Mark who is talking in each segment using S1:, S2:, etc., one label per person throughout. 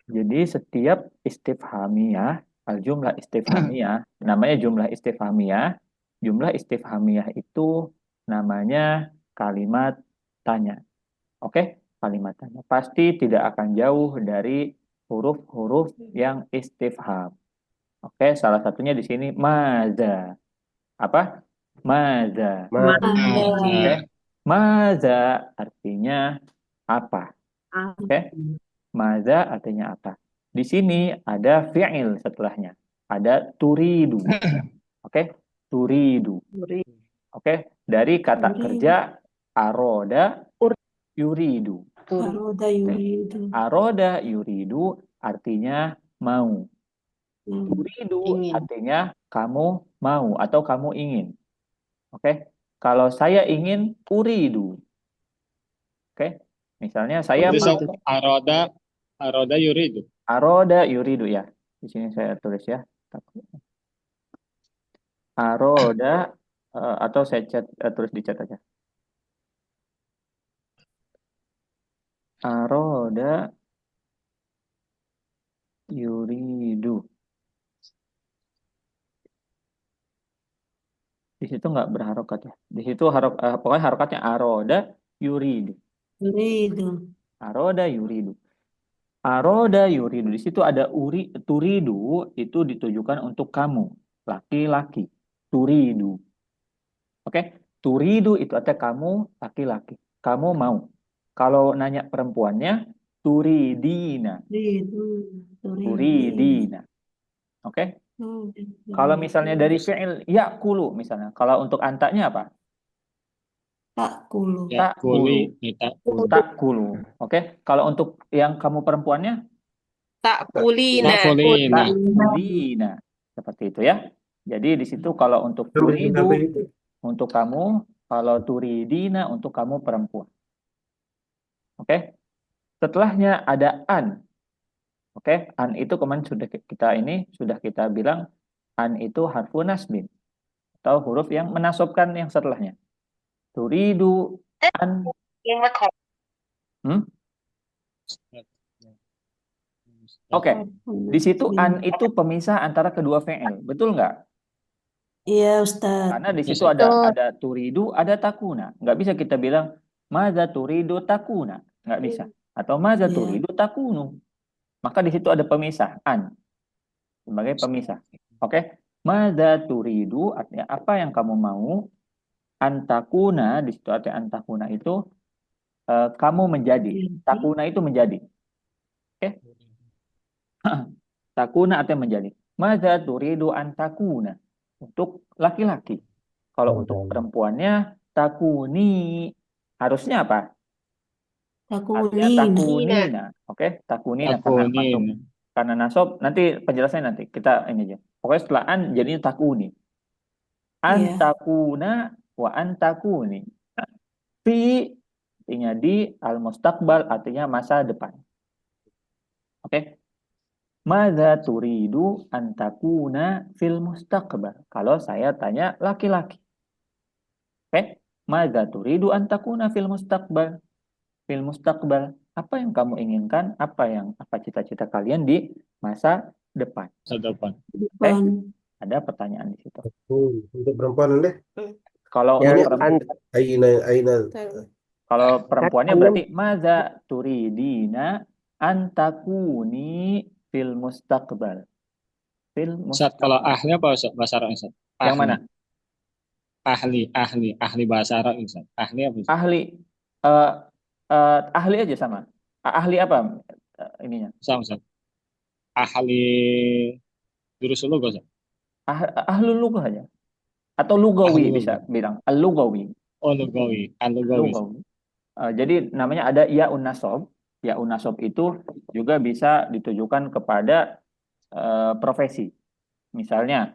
S1: Jadi setiap istifhamiyah, al-jumlah istifhamiyah, namanya jumlah istifhamiyah itu namanya kalimat tanya. Oke? Kalimat tanya. Pasti tidak akan jauh dari huruf-huruf yang istifham. Oke, salah satunya di sini maza. Apa? Maza.
S2: Mada.
S1: Oke?
S3: Mada.
S1: Maza artinya apa?
S2: Am.
S1: Oke? Maza artinya apa? Di sini ada fi'il setelahnya. Ada turidu. Oke? Turidu.
S2: Uri.
S1: Oke? Dari kata
S2: Uri.
S1: kerja aroda yuridu.
S2: Haroda
S1: Oke?
S2: yuridu.
S1: Aroda yuridu artinya mau.
S2: Hmm.
S1: Turidu
S2: Ingin.
S1: artinya kamu mau atau kamu ingin. Oke? Kalau saya ingin uridu. Oke? Misalnya saya
S3: Itu
S1: mau
S3: Ustaz, aroda yuridu.
S1: aroda yuridu ya. Di sini saya tulis ya. Aroda atau saya tulis di chat aja. Aroda yuridu. Di situ nggak berharokat ya. Di situ pokoknya harokatnya aroda yuridu.
S2: Yuridu.
S1: Aroda yuridu. Aroda yuridu. Di situ ada turidu itu ditujukan untuk kamu, laki-laki. Turidu. Oke? Turidu itu artinya kamu laki-laki. Kamu mau. Kalau nanya perempuannya turidina.
S2: Yuridu. Yuridina.
S1: Turidina. Oke?
S2: Hmm.
S1: Kalau misalnya dari
S3: Terus
S1: fi'il yakulu misalnya. Kalau untuk antaknya apa?
S2: Takulu.
S3: ya kuli,
S1: Takulu.
S3: kita kuli.
S1: Takulu. Oke? Kalau untuk yang kamu perempuannya
S2: Takulina.
S3: Tak kulina.
S1: takulina. Seperti itu ya. Jadi di situ kalau untuk turidu untuk kamu, kalau turidina untuk kamu perempuan. Oke? Setelahnya ada an. Oke? An itu kemarin sudah kita bilang an itu harfu nasbin atau huruf yang menasobkan yang setelahnya. Turidu an. Hmm? Oke. Di situ an itu pemisah antara kedua fi'il. Betul nggak?
S2: Iya, Ustadz.
S1: Karena di situ
S3: Ustaz.
S1: ada turidu, ada takuna. Nggak bisa kita bilang maza turidu takuna. Nggak bisa. Atau maza
S2: Iya.
S1: turidu takunu. Maka di situ ada pemisah an sebagai pemisah. Oke. Maza turidu artinya apa yang kamu mau? Antakuna di situ artinya antakuna itu kamu menjadi.
S2: Jadi,
S1: Takuna itu menjadi. Oke. Takuna artinya menjadi. Maza turidu antakuna. Untuk laki-laki. Kalau untuk perempuannya takuni. Harusnya apa? Harusnya
S2: takunina.
S1: takunina. Oke, takunina
S3: Aku
S1: karena
S3: ini.
S1: masuk karena nasab nanti penjelasannya nanti kita ini aja. Pokoknya setelah an jadinya takuni.
S2: Iya.
S1: Antakuna wa antakuni. Fi artinya di al mustaqbal artinya masa depan. Oke. Madza turidu antakuna fil mustaqbal. Kalau saya tanya laki-laki. Oke. Madza turidu antakuna fil mustaqbal. Fil mustaqbal. Apa yang kamu inginkan? Apa cita-cita kalian di masa depan?
S3: Masa depan.
S1: Oke,
S2: Depan.
S1: ada pertanyaan di situ.
S4: Untuk perempuan deh.
S1: Kalau
S4: Yang
S1: untuk
S4: aina aina
S1: kalau
S4: kan
S1: perempuannya
S4: enam
S1: berarti maza turidina antakuni fil mustaqbal. Fil
S3: Ustaz, kalau
S1: mustaqbal.
S3: ahli apa Ustaz? Bahasa Arab Ustaz?
S1: Yang
S3: Ahli.
S1: mana?
S3: Ahli bahasa Arab Ustaz. Ahli apa Ustaz?
S1: Ahli eh ahli aja sama. Ahli apa ininya?
S3: Sama Ustaz. Ahli jurusul logo Ustaz.
S1: Ahlul lughah aja. Atau lugawi
S3: Ahli
S1: bisa
S3: logo.
S1: bilang. Al-lugawi.
S3: Oh, lugawi. Al-lugawi Ustaz.
S1: Lugawi. Jadi namanya ada yaun nasab. Yaun nasab itu juga bisa ditujukan kepada profesi. Misalnya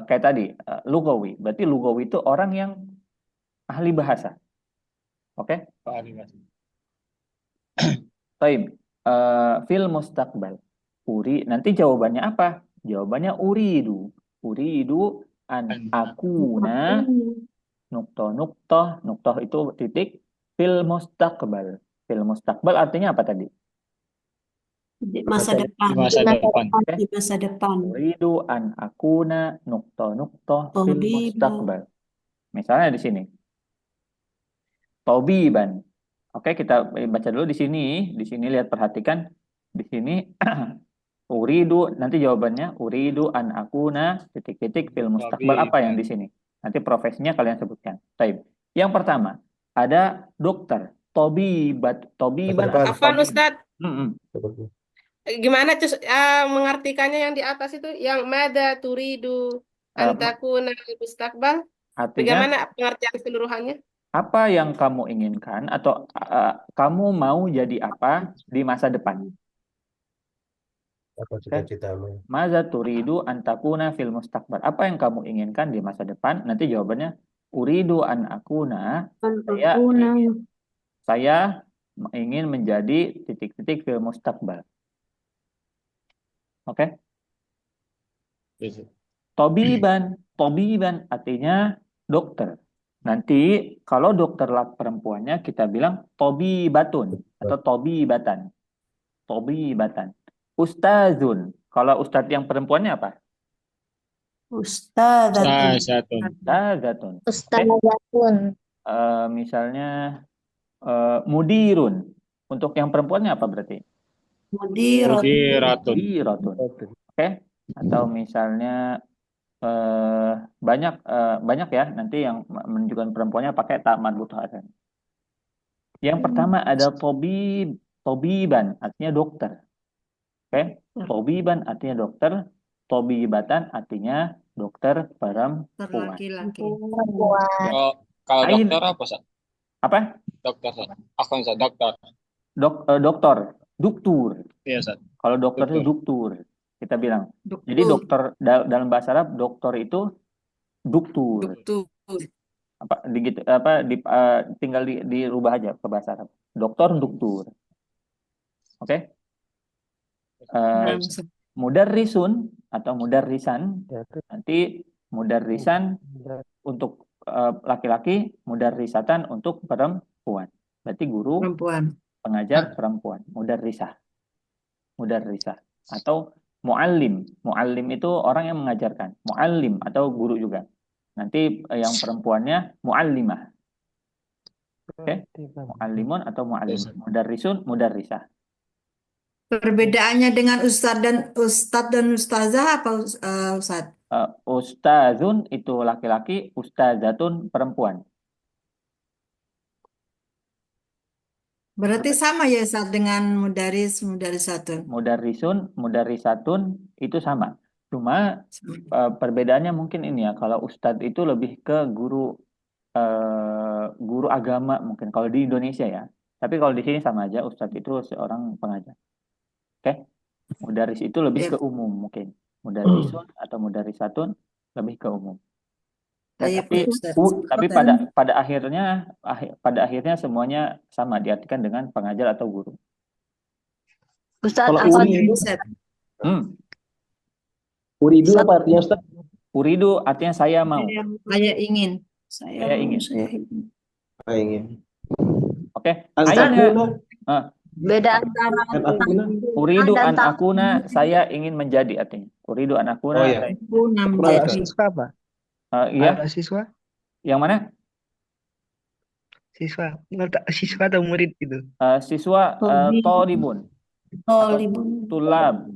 S1: kayak tadi lugawi. Berarti lugawi itu orang yang ahli bahasa. Oke?
S3: Oh, ahli bahasa.
S1: Taib. Fil mustaqbal. Nanti jawabannya apa? Jawabannya uridu. Uridu an akuna nuktoh nuktoh. Nuktoh itu titik. Fil mustaqbal. Fil mustaqbal artinya apa tadi?
S2: Di masa
S4: Masa
S2: depan.
S3: Di masa depan.
S1: Oke.
S2: Di masa depan.
S1: Uridu an akuna nukto fil
S2: Tabiban.
S1: mustaqbal. Misalnya di sini. Tabiban. Oke, kita baca dulu di sini. Di sini lihat, perhatikan. Di sini uridu, nanti jawabannya uridu an akuna titik-titik fil mustaqbal, apa yang di sini? Nanti profesinya kalian sebutkan. Baik. Yang pertama, ada dokter. Tobiban
S4: depan.
S1: atau
S5: Afwan
S1: tabib.
S5: Ustadz, gimana Cus, mengartikannya yang di atas itu? Yang mada turidu antakuna mustaqbal?
S1: Artinya,
S5: Bagaimana pengertian keseluruhannya?
S1: apa yang kamu inginkan atau kamu mau jadi apa di masa depan?
S4: Apa cita-citamu?
S1: Maza turidu antakuna fil mustaqbal. Apa yang kamu inginkan di masa depan? Nanti jawabannya uridu an akuna. Saya ingin menjadi titik-titik fil mustaqbal. Oke?
S3: Yes.
S1: Tobiban artinya dokter. Nanti kalau dokter perempuannya kita bilang tobibatun atau tobibatan. Tobibatan. Ustazun. Kalau ustadz yang perempuannya apa?
S2: Ustadzatun.
S3: Ustazatun.
S1: Ustazatun.
S6: Ustazatun.
S1: Misalnya mudirun. Untuk yang perempuannya apa berarti?
S2: Mudiratun.
S1: Mudiratun. Oke? Atau misalnya banyak ya nanti yang menunjukkan perempuannya pakai tak marbutah. Yang pertama ada tobiban artinya dokter. Oke? Tobiban artinya dokter, tobibatan artinya dokter perempuan.
S2: Laki-laki.
S3: Kalau
S1: Ain.
S3: dokter apa, Sa?
S1: Apa?
S3: Dokter, Sa. Aku Sa, dokter.
S1: Duktur.
S3: Iya, Sa.
S1: Kalau dokter itu duktur. Kita bilang. Jadi dokter dalam bahasa Arab dokter itu duktur. Tinggal dirubah aja ke bahasa Arab. Dokter duktur. Oke? Mudarrisun atau mudarrisan. Nanti mudarrisan untuk laki-laki, mudarrisatan untuk perempuan. Berarti guru pengajar perempuan, mudarrisah. Atau muallim. Muallim itu orang yang mengajarkan. Muallim atau guru juga. Nanti yang perempuannya muallimah. Oke? Muallimun atau muallim. Mudarrisun, mudarrisah.
S2: Perbedaannya dengan ustadz dan ustazah apa, Ustadz?
S1: Ustazun itu laki-laki, ustazatun perempuan.
S2: Berarti sama ya Ustadz dengan mudarisatun.
S1: Mudarrisatun itu sama. Cuma perbedaannya mungkin ini ya. Kalau ustadz itu lebih ke guru agama mungkin kalau di Indonesia ya. Tapi kalau di sini sama aja, ustadz itu seorang pengajar. Oke? Mudaris itu lebih ke umum mungkin. Mudarrisun atau mudarrisatun lebih ke umum. Tapi pada akhirnya semuanya sama, diartikan dengan pengajar atau guru.
S6: Ustaz,
S4: Kalau
S6: apa
S4: uridu apa artinya, Ustaz?
S1: Uridu artinya saya mau.
S2: Saya ingin.
S1: Saya ingin.
S4: Saya ingin.
S1: Oke.
S6: beda antara
S1: Uridu
S6: dan
S1: an akuna, saya ingin menjadi artinya. Uridu an akuna.
S4: Oh ya.
S7: Siswa apa?
S1: Iya.
S7: Ada siswa?
S1: Yang mana?
S7: Siswa. Siswa atau murid itu?
S1: Siswa tolibun. Tulab.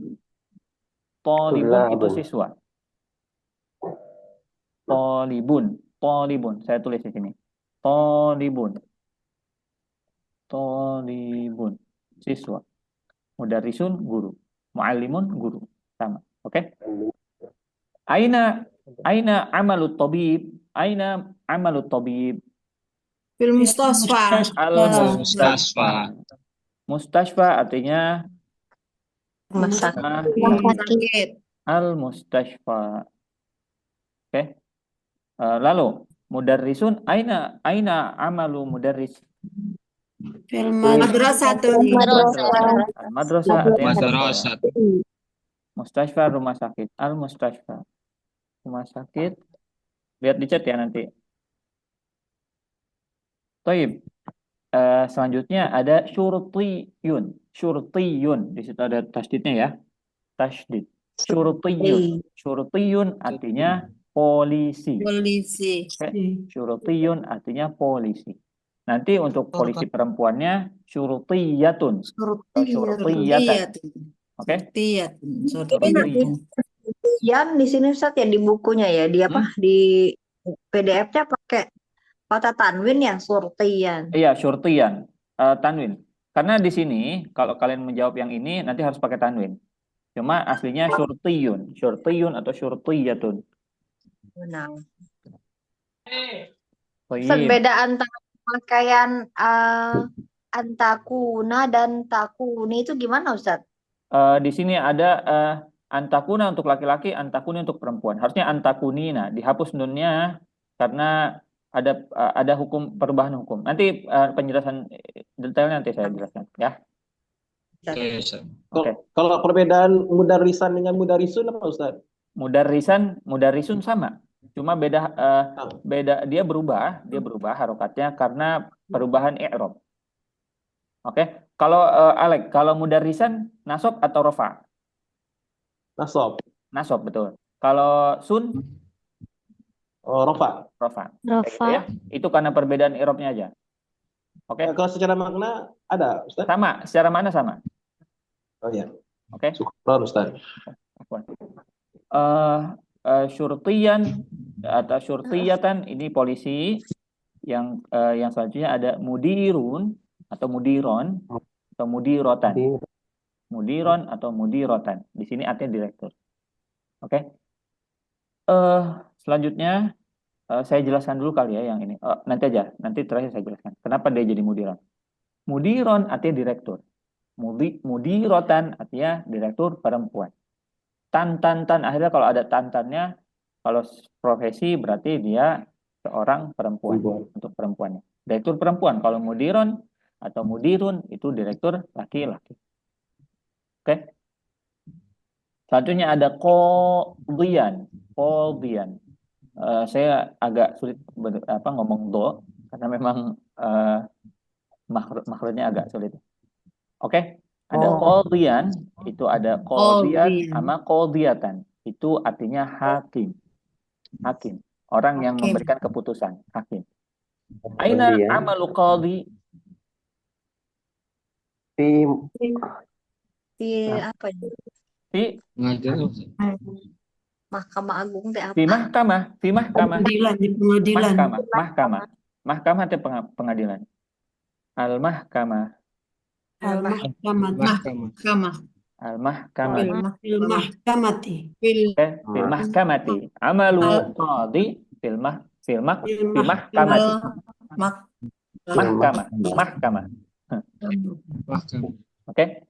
S1: Tolibun itu siswa. Tolibun. Saya tulis di sini. Tolibun. Siswa. Mudarrisun guru. Muallimun guru. Sama. Oke? Aina amalut tabib? Aina amalut tabib?
S2: Fil mustasfa.
S1: Mustasfa artinya
S6: rumah sakit.
S1: al-mustasfa. Oke. Lalu mudarrisun aina amalu mudarris?
S2: Fil madrasatun.
S1: Madrasah artinya
S3: Madrasah.
S1: mustasfa rumah sakit. Al-mustasfa. Rumah sakit. Lihat di chat ya nanti. Taib. selanjutnya ada syurtiyun. Syurtiyun. Di situ ada tasdidnya ya. Tasdid. Syurtiyun. Syurtiyun artinya polisi.
S2: Polisi.
S1: Oke. Syurtiyun artinya polisi. Nanti untuk polisi perempuannya syurtiyatun atau syurtiyatan. Oke.
S6: Tapi nanti Yan di sini Ustaz ya di bukunya ya di apa di PDF-nya pakai kata tanwin ya surtiyan.
S1: Iya, syurtiyan. Tanwin. Karena di sini kalau kalian menjawab yang ini nanti harus pakai tanwin. Cuma aslinya syurtiyun. Syurtiyun atau syurtiyatun.
S6: Nah, Ustaz
S1: Baik.
S6: beda antara pakaian antakuna dan takuni itu gimana Ustaz?
S1: Di sini ada antakuna untuk laki-laki, antakuni untuk perempuan. Harusnya antakunina, dihapus nunnya karena ada hukum perubahan hukum. Nanti penjelasan detailnya nanti saya jelaskan ya.
S3: Oke, Ustaz.
S1: Oke.
S4: Kalau perbedaan mudarrisan dengan mudarisun apa Ustaz?
S1: Mudarisun sama. Cuma beda dia berubah harokatnya karena perubahan i'rab. Oke. Kalau Alek, kalau mudarisan nasab atau rofa?
S4: Nasab.
S1: Nasab betul. Kalau sun
S4: Rofa.
S1: rofa. Kayak gitu ya. Itu karena perbedaan i'rabnya aja. Oke.
S4: Kalau secara makna ada Ustaz?
S1: Sama, secara mana sama?
S4: Oh iya.
S1: Oke.
S4: Syukran Ustaz.
S1: Syurtiyan atau syurtiyatan ini polisi. Yang selanjutnya ada mudirun atau mudiron atau mudirotan. Mudiron atau mudirotan. Di sini artinya direktur. Oke. Selanjutnya saya jelaskan dulu kali ya yang ini. Nanti terakhir saya jelaskan. Kenapa dia jadi mudiron? Mudiron artinya direktur. Mudirotan artinya direktur perempuan. Tan akhirnya kalau ada tantannya, kalau profesi berarti dia seorang perempuan untuk perempuannya. Direktur perempuan. Kalau mudiron atau mudirun itu direktur laki-laki. Oke. Selanjutnya ada qadhiyan. Saya agak sulit ngomong do karena memang makhrajnya agak sulit. Oke. Ada qadhiyan, itu ada qadhiyat sama qadhiyatan. Itu artinya hakim. Hakim. Orang yang memberikan keputusan. Hakim. Aina amalu qadhi?
S6: Di apa ya?
S1: Di
S3: Pengadilan, Ustaz.
S6: Mahkamah Agung teh apa?
S1: Di mahkamah.
S2: Pengadilan, di pengadilan.
S1: Mahkamah itu pengadilan. Al-mahkamah.
S2: Mahkamah.
S1: Al-mahkamah.
S2: Fil mahkamati.
S1: Fil mahkamati. Amalu qadhi fil mahkamati. Mahkamah. Oke.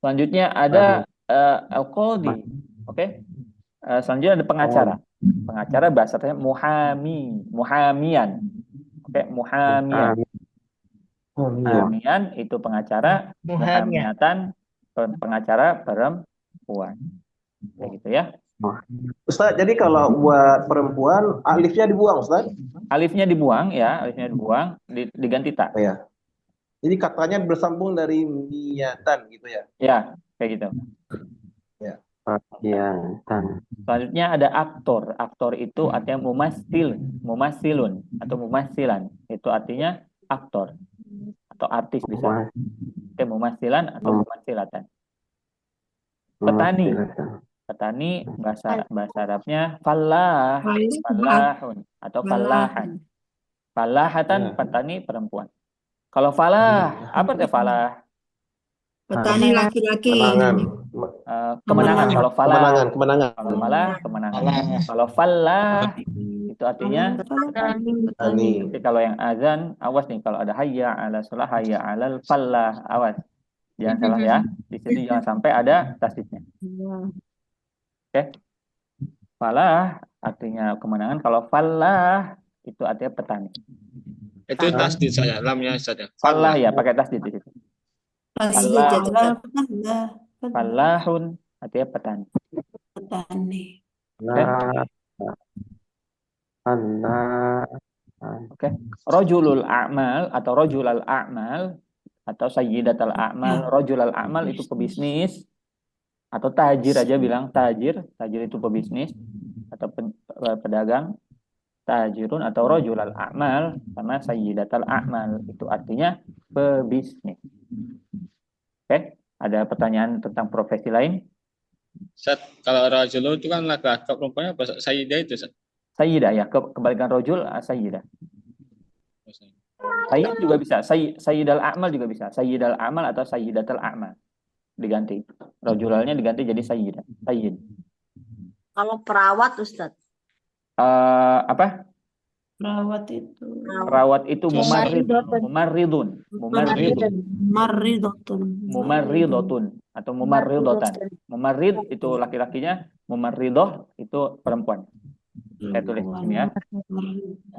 S1: Selanjutnya ada al-qadhi. Oke. Selanjutnya ada pengacara. Pengacara bahasanya muhamian. Oke, muhamian. Muhamian itu pengacara, muhamiatan pengacara perempuan. Kayak gitu ya.
S4: Ustaz, jadi kalau buat perempuan alifnya dibuang Ustaz?
S1: Alifnya dibuang ya, diganti tak.
S4: Oh, ya. Jadi katanya bersambung dari niatan gitu ya.
S1: Ya, kayak gitu.
S4: Ya.
S1: Selanjutnya ada aktor. Aktor itu artinya mumassilun atau mumassilan. Itu artinya aktor atau artis bisa. Oke, mumassilan atau mumassilatan. Petani bahasa Arabnya fallahun atau fallahan. Fallahatan petani perempuan. Kalau falah, apa itu falah?
S2: Petani laki-laki.
S1: Kemenangan. Kalau falah,
S4: kemenangan.
S1: kalau falah, kemenangan. Kalau fallah itu artinya petani. Tapi kalau yang azan, awas nih kalau ada hayya ala shalah, hayya alal fallah, awas. Jangan salah ya. Di situ jangan sampai ada tasdidnya. Oke. Falah artinya kemenangan. Kalau fallah itu artinya petani.
S3: Itu tasdid saya, lamnya saja.
S1: Fallah ya, pakai tasdid di situ. Fallahun artinya petani.
S2: Petani.
S1: Oke. Oke. Rajulul a'mal atau rajulal a'mal atau sayyidatal a'mal. Rajulal a'mal itu pebisnis atau tajir aja bilang tajir. Tajir itu pebisnis atau pedagang. Tajirun atau rajulal a'mal sama sayyidatal a'mal itu artinya pebisnis. Oke. Ada pertanyaan tentang profesi lain?
S3: Ustaz, kalau rajul itu kan laki-laki, perempuannya apa? Sayyidah itu, Ustaz.
S1: Sayyidah ya, kebalikan rajul sayyidah. Sayyid juga bisa, sayyidal a'mal juga bisa. Sayyidal a'mal atau sayyidatal a'mal. Diganti. Rajulalnya diganti jadi sayyidah. Sayyid.
S6: Kalau perawat Ustadz.
S1: Apa?
S8: Perawat itu
S1: Perawat itu
S6: Mumarridotun.
S1: mumarridun. Mumarridotun atau mumarridotan. Mumarrid itu laki-lakinya, mumarridoh itu perempuan. Saya tulis di sini ya.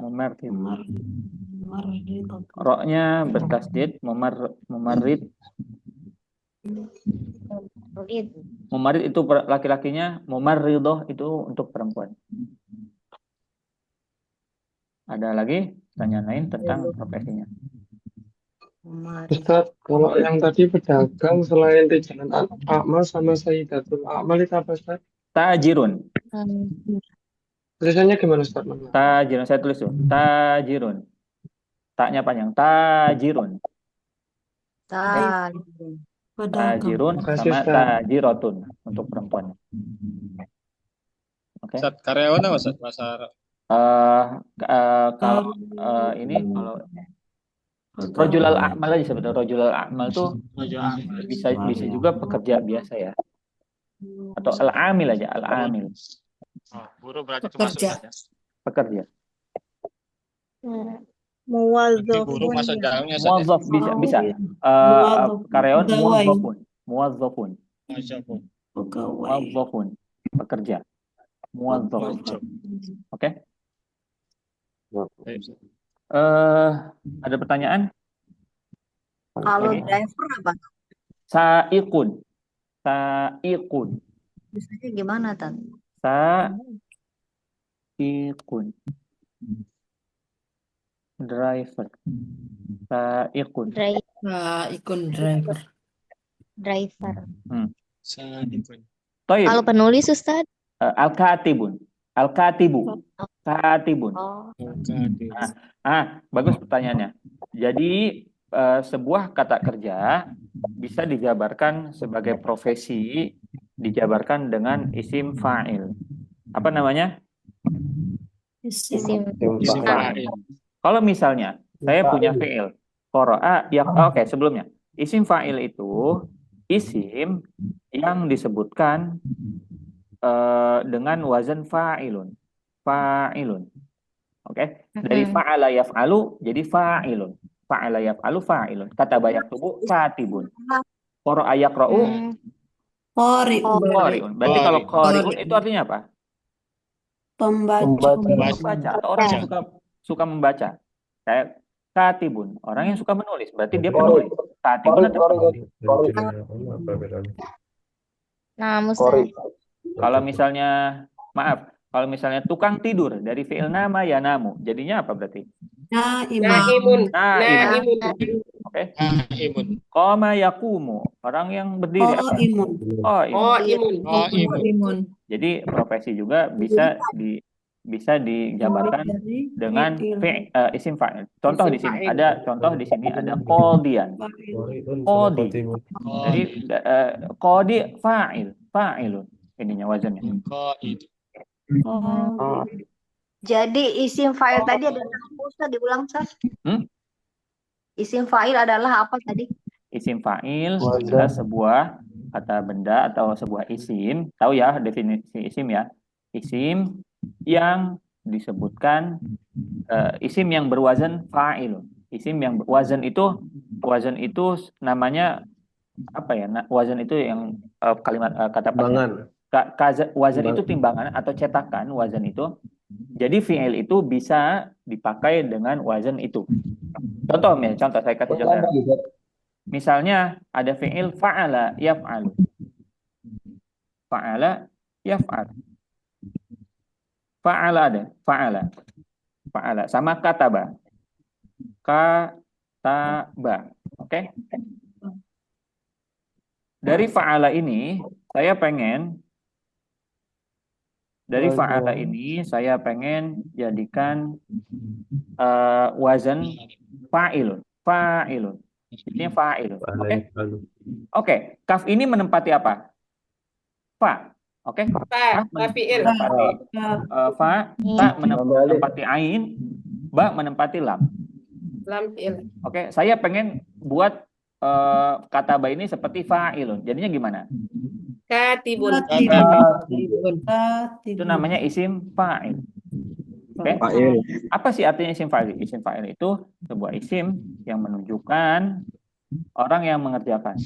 S1: Mumarrid. Roknya bertasdid, mumarrid. Mumarrid itu laki-lakinya, mumarridoh itu untuk perempuan. Ada lagi pertanyaan lain tentang profesinya?
S9: Ustaz, kalau yang tadi pedagang selain di Jalan Akmal sama Sayyidatul Akmal itu apa, Ustaz?
S1: Tajirun.
S9: Tulisannya gimana, Ustaz?
S1: Tajirun, saya tulis tuh. Tajirun. Taknya panjang. Tajirun. Tajirun sama tajirotun untuk perempuan. Oke.
S3: Ustaz, karyawan apa, Ustaz? Pasar.
S1: Kalau ini kalau rajulal a'mal aja sebetulnya rajulal a'mal tuh bisa juga pekerja biasa ya. Atau al-amil aja, al-amil.
S3: Buruh berarti termasuk ya.
S1: Pekerja.
S3: Buruh masuk dalamnya, Ustaz.
S1: Muwazzaf bisa. Karyawan muwazzafun. Muwazzafun. Pekerja. Muwazzaf. Oke. Ada pertanyaan?
S6: Kalau driver apa?
S1: Sa'iqun.
S6: Biasanya gimana, Tan?
S1: Sa'iqun. Driver. Sa'iqun.
S10: Driver.
S3: Sa'iqun.
S10: Kalau penulis, Ustaz?
S1: Al-katibun. Katibun. Bagus pertanyaannya. Jadi sebuah kata kerja bisa dijabarkan sebagai profesi, dijabarkan dengan isim fa'il. Apa namanya?
S10: Isim
S1: fa'il. Kalau misalnya saya punya fi'il, qara'a, oke, sebelumnya. Isim fa'il itu isim yang disebutkan dengan wazan fa'ilun. Oke. Dari fa'ala yaf'alu jadi fa'ilun. Fa'ala yaf'alu fa'ilun. Kataba yaktubu katibun. Qara'a yaqra'u qari'un. Berarti kalau qari'un itu artinya apa? Pembaca atau orang yang suka membaca. Kayak katibun, orang yang suka menulis. Berarti dia penulis. Katibun atau penulis.
S10: Nah, Ustaz.
S1: Kalau misalnya tukang tidur dari fi'il nama ya namu, jadinya apa berarti?
S5: Naimun.
S1: Oke. Qama yaqumu, orang yang berdiri apa? Qaimun. Jadi profesi juga bisa dijabarkan dengan isim fa'il. Contoh di sini ada qadiyan. Qadi. Jadi qadi fa'ilun. Ininya wazannya.
S6: Jadi isim fa'il tadi adalah apa, Ustaz? Diulang, Ustaz. Isim fa'il adalah apa tadi?
S1: Isim fa'il adalah sebuah kata benda atau sebuah isim. Tahu ya definisi isim ya? Isim yang disebutkan isim yang berwazan fa'ilun. Isim yang wazan itu namanya apa ya? Wazan itu yang kalimat kata timbangan. Wazan itu timbangan atau cetakan wazan itu. Jadi fi'il itu bisa dipakai dengan wazan itu. Contoh saya kasih contoh. Misalnya ada fi'il fa'ala yaf'alu. Fa'ala yaf'al. Fa'ala ada, fa'ala. Fa'ala sama kataba. Kataba. Oke? Dari fa'ala ini saya pengen jadikan wazan fa'il. Fa'ilun. Ini fa'il. Oke? Oke, kaf ini menempati apa? Fa. Oke?
S5: Fa,
S1: Kaf
S5: fi'il.
S1: menempati fa, ta menempati ain, ba menempati lam.
S5: Lam fi'il.
S1: Oke, saya pengen buat kata ba ini seperti fa'ilun. Jadinya gimana?
S5: Katibun.
S1: Itu namanya isim fa'il. Oke? Apa sih artinya isim fa'il? Isim fa'il itu sebuah isim yang menunjukkan orang yang mengerjakan.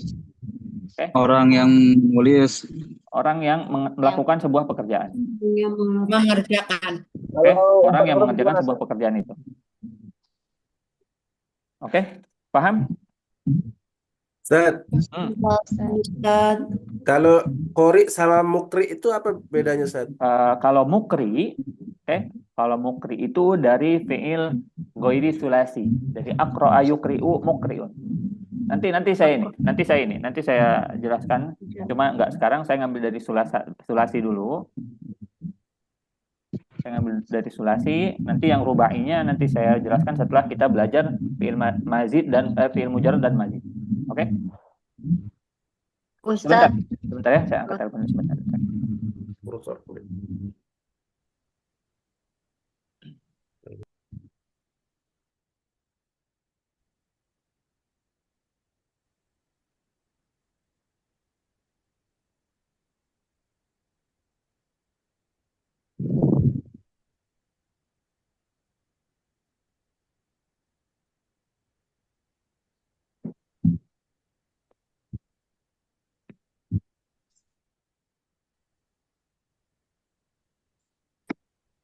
S1: Oke?
S11: Orang yang nulis.
S1: Orang yang melakukan sebuah pekerjaan.
S8: Mengerjakan.
S1: Oke? Orang yang mengerjakan sebuah pekerjaan itu. Oke? Paham?
S12: Ustaz, kalau qori sama mukri itu apa bedanya, Ustaz?
S1: Kalau mukri, kalau mukri itu dari fiil ghairi sulasi, dari aqra'a yukri'u mukri'un. Nanti saya jelaskan. Cuma nggak sekarang, saya ngambil dari sulasi dulu. Saya ngambil dari sulasi, nanti yang rubainya nanti saya jelaskan setelah kita belajar fiil mazid dan fiil mujarrad dan mazid. Oke?
S6: Ustaz,
S1: Sebentar ya, saya angkat telepon sebentar.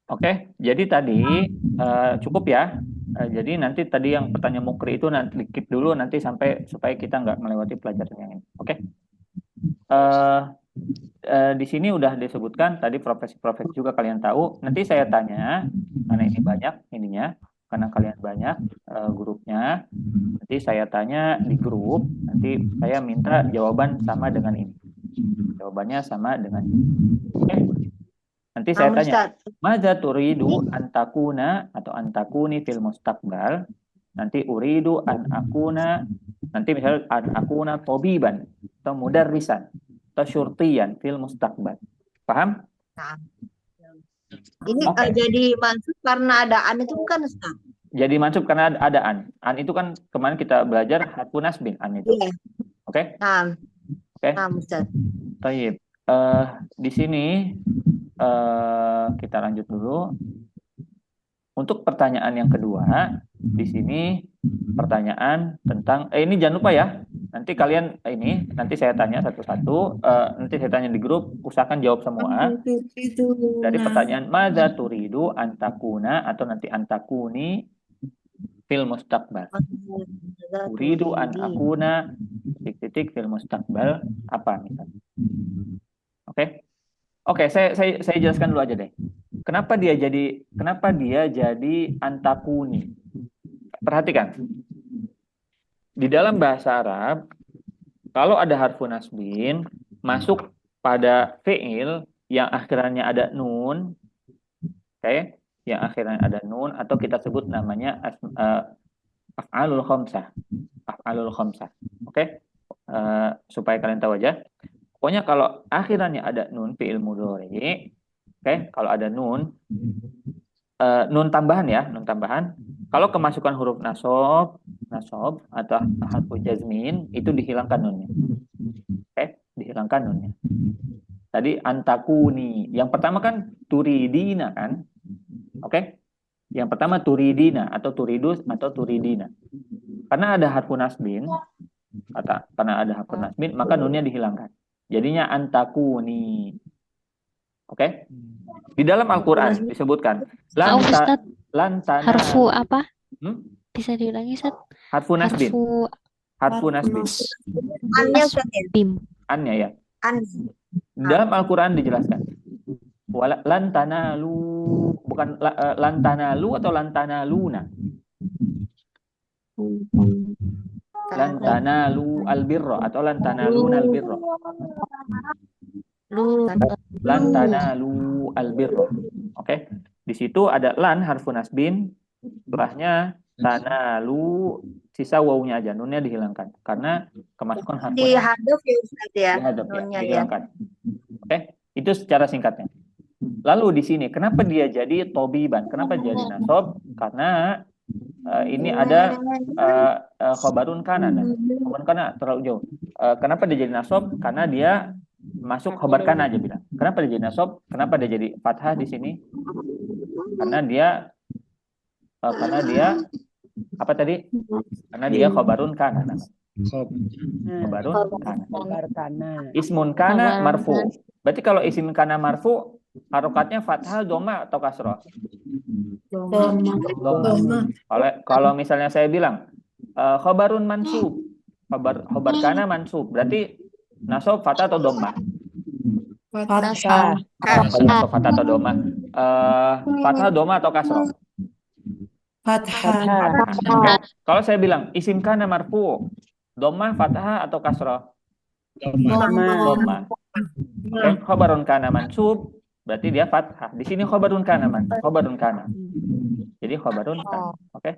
S1: Oke, jadi tadi cukup ya. Jadi nanti tadi yang pertanyaan mukri itu nanti keep dulu nanti sampai supaya kita nggak melewati pelajaran yang ini. Oke. Di sini udah disebutkan tadi profesi-profesi juga kalian tahu. Nanti saya tanya karena ini banyak ininya, karena kalian banyak grupnya. Nanti saya tanya di grup. Nanti saya minta jawaban sama dengan ini. Jawabannya sama dengan ini. Oke. Nanti saya tanya, madza turidu antakuna atau antakuni fil mustaqbal? Nanti uridu an akuna, nanti misalnya an akuna tabiban atau mudarrisan atau syurtiyan fil mustaqbal. Paham?
S6: Nah, ini jadi mansub karena ada an itu bukan, Ustaz?
S1: Jadi mansub karena ada an. An itu kan kemarin kita belajar harfu nasbin an itu.
S6: Iya.
S1: Oke?
S6: Nah,
S1: Oke.
S6: nah, Ustaz.
S1: Tayyib. Di sini kita lanjut dulu. Untuk pertanyaan yang kedua, di sini pertanyaan tentang ini jangan lupa ya. Nanti kalian nanti saya tanya satu-satu. Nanti saya tanya di grup, usahakan jawab semua. Dari pertanyaan madza turidu antakuna atau nanti antakuni fil mustaqbal. Uridu an akuna titik fil mustaqbal apa misalnya. Oke? Oke, saya jelaskan dulu aja deh. Kenapa dia jadi antakuni? Perhatikan. Di dalam bahasa Arab, kalau ada harfu nasbin masuk pada fi'il yang akhirnya ada nun, oke? Yang akhirnya ada nun atau kita sebut namanya af'alul khamsah. Af'alul khamsah. Oke? Supaya kalian tahu aja. Pokoknya kalau akhirannya ada nun fi'il mudhari, oke, kalau ada nun tambahan ya, nun tambahan. Kalau kemasukan huruf nasab atau harfu jazmin itu dihilangkan nunnya. Oke, dihilangkan nunnya. Tadi antakuni, yang pertama kan turidina kan? Oke? Yang pertama turidina atau turidus atau turidina. Karena ada harfu nasbin, maka nunnya dihilangkan. Jadinya antakuni. Oke? Di dalam Al-Qur'an disebutkan lantana.
S10: Harfu apa? Bisa diulangi, Ustaz?
S1: Harfu nasbin. Harfu nasbin.
S6: Annya, Ustaz, ya?
S1: Annya ya.
S6: An.
S1: Di dalam Al-Qur'an dijelaskan. Lantana lu, bukan bukan lantanalu atau lantanaluna? Lantanalu albirro atau lantanaluna albirro? Lantanalu albirro. Oke. Di situ ada lan harfu nasbin, setelahnya tanalu, sisa wawunya aja, nunnya dihilangkan karena kemasukan harfu
S6: Di hadaf ya Ustaz ya,
S1: dihadap ya,
S6: nunnya ya.
S1: dihilangkan. Oke, itu secara singkatnya. Lalu di sini kenapa dia jadi tobiban? Kenapa jadi nasab? Karena ini ada khobarun kana. Khobarun kana terlalu jauh. Kenapa dia jadi nasab? Karena dia masuk khobar kana aja bilang. Kenapa dia jadi nasab? Kenapa dia jadi fathah di sini? Karena dia apa tadi? Karena dia khobarun kana. Khobarun kana. Ismun kana marfu. Berarti kalau isim kana marfu, harokatnya fathah, doma atau kasroh? Doma. Kalau misalnya saya bilang khobarun mansub, khobar kana mansub, berarti nasab fathah atau doma?
S8: Fathah.
S1: Fathah atau doma? Fathah, doma atau kasroh?
S8: Fathah.
S1: Kalau saya bilang isim kana marfu, doma, fathah atau kasroh? Doma. Oke, khobarun kana mansub, berarti dia fathah. Di sini khobarun kana khobarun kana. Jadi khobarun kana. Oke.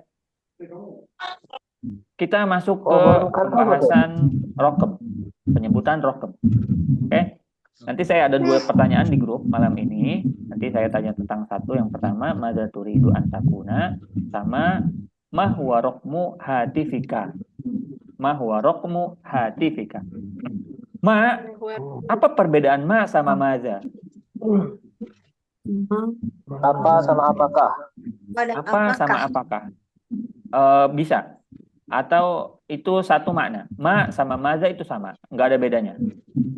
S1: Kita masuk ke pembahasan rokem, penyebutan rokem. Oke. Nanti saya ada 2 pertanyaan di grup malam ini. Nanti saya tanya tentang satu. Yang pertama, madza turidu an takuna, sama ma huwa raqmu hatifika. Ma huwa raqmu hatifika. Ma, apa perbedaan ma sama maza?
S4: Apa sama apakah?
S1: Apa sama apakah? Bisa. Atau itu satu makna. Ma sama maza itu sama. Nggak ada bedanya.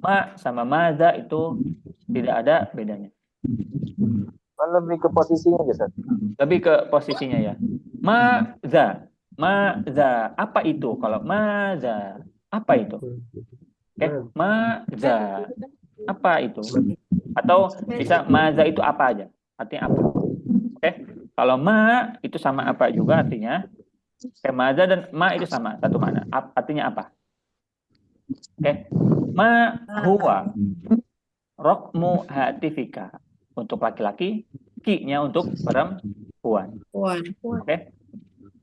S1: Ma sama maza itu tidak ada bedanya.
S4: Lebih ke posisinya aja, Ustaz.
S1: Lebih ke posisinya ya. Maza. Maza. Apa itu? Kalau maza. Apa itu? Oke, maza. Apa itu? Atau bisa maza itu apa aja? Artinya apa? Oke. Kalau ma itu sama apa juga artinya. Oke, maza dan ma itu sama satu makna. Artinya apa? Oke. Ma huwa raqmu hatifika. Untuk laki-laki, ki-nya untuk perempuan. Oke.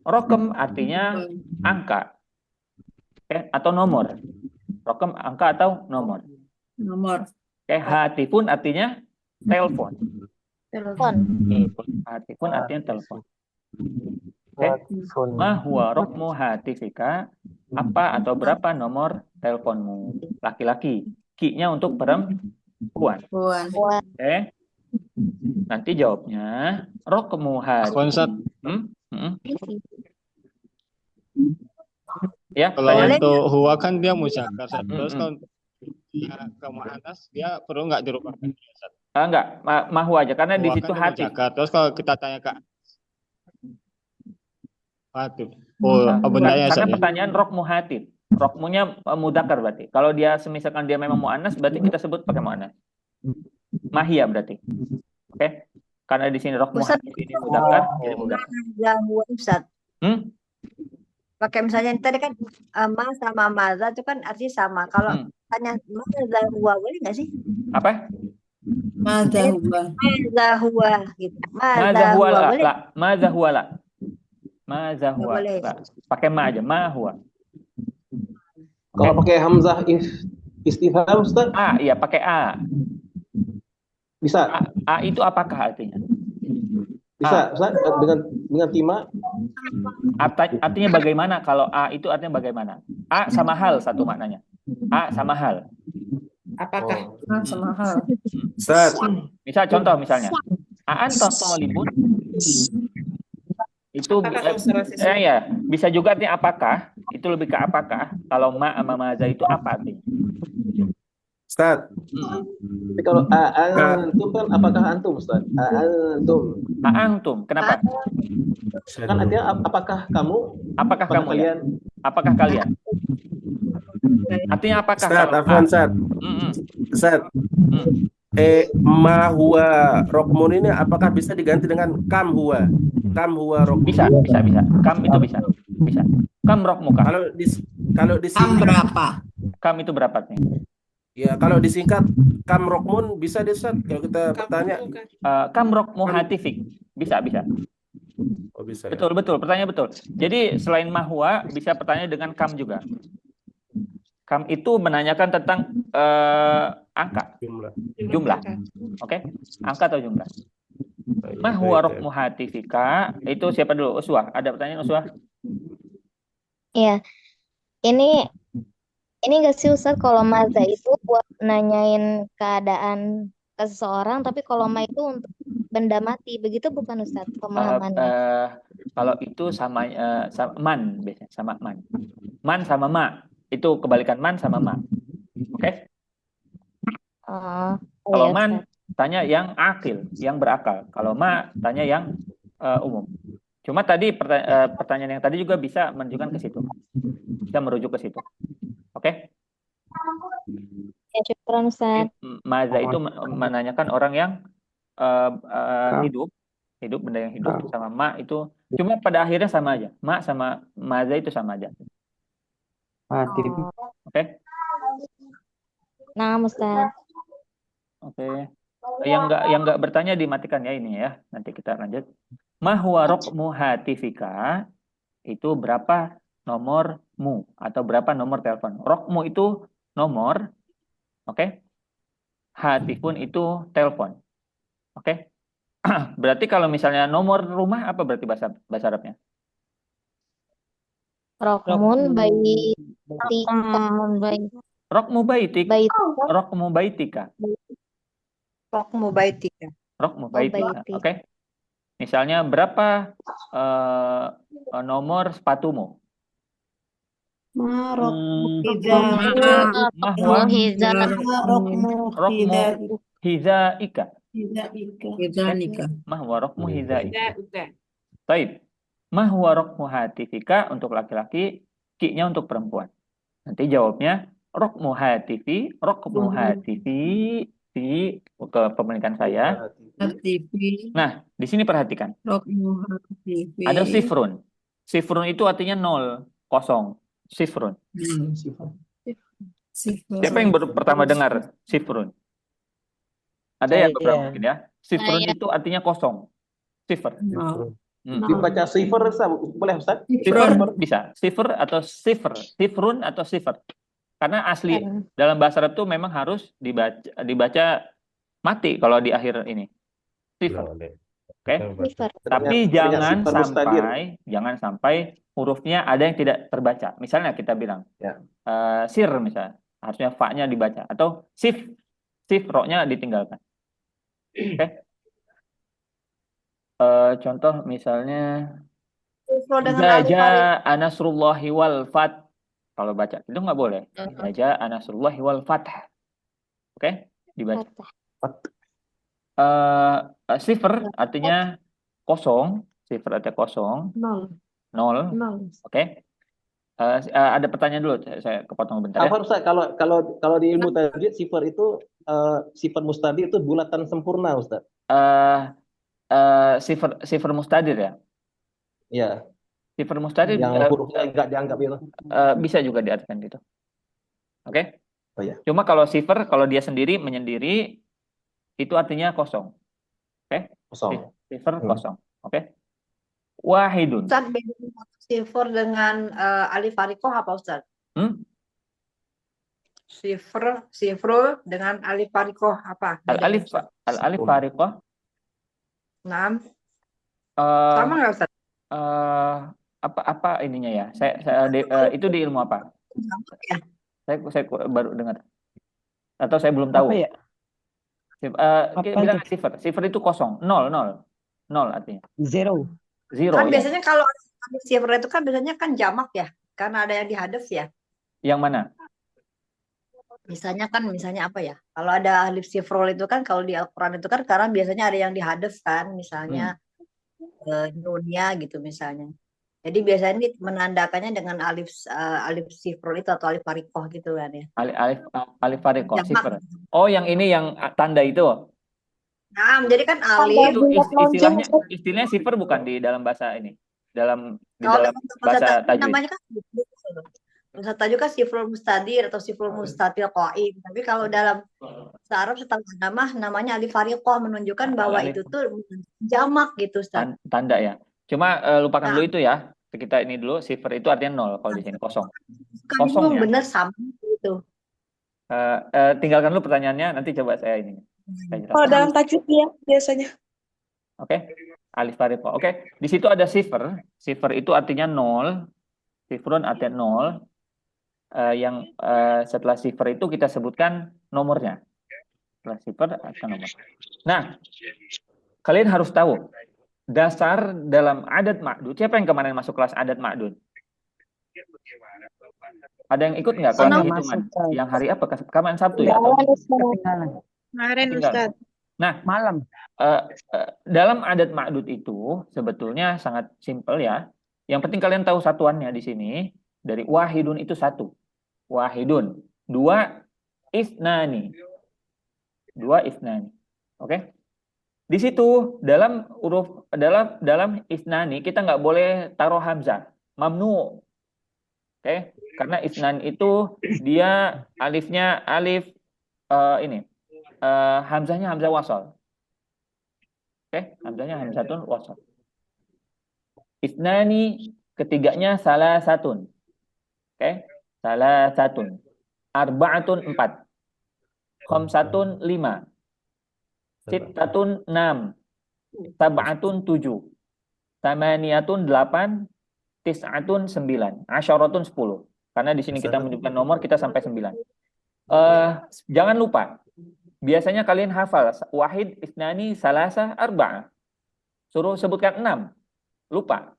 S1: Raqam artinya angka. Oke, atau nomor. Raqam angka atau nomor. Oke, hatifun artinya telepon. Hatifun artinya telepon. Oke. Ma huwa raqmu hatifika. Apa atau berapa nomor teleponmu? Laki-laki. Ki-nya untuk perempuan. Oke. Nanti jawabnya raqmu hatifika. Ya,
S3: kalau untuk huwa kan dia musyakkar. Terus kalau dia ke muannas dia perlu nggak dirubahkan?
S1: Enggak, mahu aja karena huwa di situ kan hatif.
S3: Terus kalau kita tanya ke hatif. Benarnya
S1: karena pertanyaan raqmu hatif. Raqmunya mudzakkar berarti. Kalau dia misalkan dia memang muannas berarti kita sebut pakai muannas. Mahia berarti. Oke. Karena di sini raqmu hatif ini mudzakkar, jadi mudzakkar.
S6: Pakai misalnya tadi kan ma sama maza itu kan artinya sama. Kalau tanya maza huwa boleh nggak sih?
S1: Apa?
S8: Maza huwa.
S6: Maza huwa gitu.
S1: Maza huwa la. Maza huwa la. Maza huwa la. Pakai ma aja. Ma huwa.
S4: Kalau pakai hamzah istifham, Ustaz?
S1: Iya pakai a.
S4: Bisa.
S1: A itu apakah artinya?
S4: Bisa, Ustaz, dengan tima.
S1: Artinya bagaimana? Kalau A itu artinya bagaimana? A sama hal satu maknanya. A sama hal.
S8: Apakah sama hal?
S12: Ustaz.
S1: Misal contoh misalnya. A anta thalibun. Itu ya, bisa juga artinya apakah? Itu lebih ke apakah? Kalau ma sama maza itu apa artinya?
S12: Ustaz.
S4: Tapi kalau antum kan apakah antum, Ustaz? Antum.
S1: Antum. Kenapa?
S4: Kan artinya apakah kamu?
S1: Apakah kamu kalian? Ya? Apakah kalian? Artinya apakah?
S12: Ustaz, afwan Ustaz. Ustaz. ma huwa rokmun ini apakah bisa diganti dengan kam huwa? Kam huwa rokmun.
S1: Bisa. Kam itu bisa. Kam rokmuka.
S12: Kalau
S8: Kam
S12: disingkat,
S8: berapa?
S1: Kam itu berapa nih?
S12: ya kalau disingkat kam rokmun bisa deh Ustaz. Kalau kita bertanya,
S1: Kam rokmu hatifik. Bisa.
S12: oh bisa ya.
S1: Betul. Pertanyaan betul. Jadi selain mahwa bisa pertanyaan dengan kam juga. Kam itu menanyakan tentang angka, jumlah. Oke? Angka atau jumlah. Mahwa rokmu hatifika itu siapa dulu? Uswah. Ada pertanyaan Uswah?
S10: Iya, ini nggak sih Ustaz, kalau maza itu buat nanyain keadaan ke seseorang, tapi kalau ma itu untuk benda mati, begitu bukan Ustaz pemahamannya?
S1: Kalau itu sama man biasanya, sama man. Man sama ma. Itu kebalikan man sama ma. Oke? Kalau
S10: iya,
S1: man
S10: Ustaz.
S1: tanya yang akil, yang berakal. Kalau ma tanya yang umum. Cuma tadi pertanyaan yang tadi juga bisa menunjukkan ke situ. Bisa merujuk ke situ. Oke?
S10: Ya, syukran Ustaz.
S1: Maza itu menanyakan orang yang hidup, benda yang hidup, sama ma itu cuma pada akhirnya sama aja. Ma sama maza itu sama aja. Oke?
S10: Nah, Ustaz.
S1: Oke. Yang enggak bertanya dimatikan ya ini ya. Nanti kita lanjut. Ma huwa raqmu hatifika, itu berapa nomormu atau berapa nomor telepon. Raqmu itu nomor, oke? Hatifun itu telepon. Oke? Berarti kalau misalnya nomor rumah apa berarti bahasa Arabnya?
S10: Rokmun
S1: Raqmu baitik. Raqmu baitika.
S6: Rokmu baitika.
S1: Raqmu baitika. Oke? Misalnya berapa nomor sepatumu? Mahwa rokmu hizaika. Mahwa rokmu hizaika. Baik. Mahwa rokmu hatifika untuk laki-laki, ki-nya untuk perempuan. Nanti jawabnya rokmu hatifi, fi ke pemilikan saya. Nah, di sini perhatikan. Ada sifrun. Sifrun itu artinya 0, kosong. Sifrun. Siapa yang baru pertama dengar sifrun? Ada yang beberapa mungkin ya. Sifrun itu artinya kosong. Sifr.
S4: Dibaca sifr, boleh Ustaz?
S1: Sifr bisa. Sifr atau sifr. Sifrun atau sifr. Karena asli dalam bahasa Arab itu memang harus dibaca mati kalau di akhir ini. Sifr. Oke. Tapi jangan sampai hurufnya ada yang tidak terbaca. Misalnya kita bilang sir misalnya, harusnya fa-nya dibaca atau sif ro-nya ditinggalkan. Oke. Contoh misalnya Jaja anasrullahi wal fat. Kalau baca itu nggak boleh. Jaja anasrullahi wal fath. Oke, dibaca. Sifr artinya kosong. Sifr artinya kosong. 0. Oke. Ada pertanyaan dulu. Saya kepotong bentar ya.
S4: Ustaz, kalau di ilmu tajwid sifar itu sifat mustadi itu bulatan sempurna Ustaz.
S1: Sifar mustadir ya?
S4: Iya.
S1: Sifar mustadir
S4: yang hurufnya enggak dianggap itu.
S1: Bisa juga diartikan gitu. Oke?
S4: Oh ya.
S1: Cuma kalau sifar, kalau dia sendiri menyendiri itu artinya kosong. Oke?
S4: Kosong.
S1: Sifar kosong. Oke? Wahidun.
S6: Ustaz, beda sifar dengan alif harikoh apa Ustaz? Sifr dengan alif harikoh apa?
S1: Al-alif harikoh.
S6: Nah, sama nggak Ustaz?
S1: Apa ininya ya? Itu di ilmu apa? Saya baru dengar. Atau saya belum tahu.
S7: Apa ya?
S1: Bilang sifar itu kosong, 0 artinya.
S7: Zero.
S6: Kan
S1: Ya.
S6: biasanya kalau sifar itu kan biasanya kan jamak ya, karena ada yang dihadaf ya.
S1: Yang mana?
S6: Misalnya apa ya? Kalau ada alif sifrol itu kan kalau di Al-Quran itu kan karena biasanya ada yang dihadaf kan, misalnya nunnya gitu misalnya. Jadi biasanya ini menandakannya dengan alif sifrul itu atau alif farikoh gitu kan ya.
S1: Alif farikoh,
S6: Jamak.
S1: sifr. Oh, yang ini yang tanda itu.
S6: Nah, jadi kan
S1: Itu
S6: alif.
S1: istilahnya sifr bukan di dalam bahasa ini. Di dalam
S6: Kalau
S1: bahasa tajwid.
S6: namanya kan bahasa tajwid kan sifrul mustadir atau sifrul mustatil qaim. Tapi kalau dalam bahasa Arab setelah namanya alif farikoh, menunjukkan bahwa itu tuh jamak gitu, Ustaz.
S1: Tanda ya. Cuma lupakan dulu itu ya. Kita ini dulu, sifr itu artinya 0 kalau di sini, kosong. Kosong ya.
S6: Bener sama gitu.
S1: Tinggalkan dulu pertanyaannya, nanti coba saya ini.
S8: Kalau dalam tajwid ya biasanya.
S1: Oke. Alif farikoh. Oke. Di situ ada sifr. Sifr itu artinya 0. Sifrun artinya 0. Yang setelah sifr itu kita sebutkan nomornya. Setelah sifr ada nomor. Nah, kalian harus tahu dasar dalam adat ma'dud. Siapa yang kemarin masuk kelas adat ma'dud? Ada yang ikut nggak kelas hitungan? Yang hari apa? Kemarin Sabtu ya?
S8: Kemarin Ustaz.
S1: Nah, malam. Dalam adat ma'dud itu sebetulnya sangat simpel ya. Yang penting kalian tahu satuannya di sini. Dari wahidun itu 1. Wahidun. 2 isnani. 2 isnani. Oke? Di situ dalam huruf dalam isnani kita nggak boleh taruh hamzah, mamnu. Oke? Karena isnan itu dia alifnya alif hamzahnya hamzah wasal. Oke? Hamzahnya hamzatun wasal. Isnani ketiganya salah satun. Oke? Salah satun. Arba'atun 4. Khamsatun 5. Sittatun 6, sab'atun 7, tamaniyatun 8, tis'atun 9, asyaratun 10. Karena di sini kita menunjukkan nomor, kita sampai 9. Jangan lupa, biasanya kalian hafal wahid, isnani, salasa, arba'ah. Suruh sebutkan 6, lupa.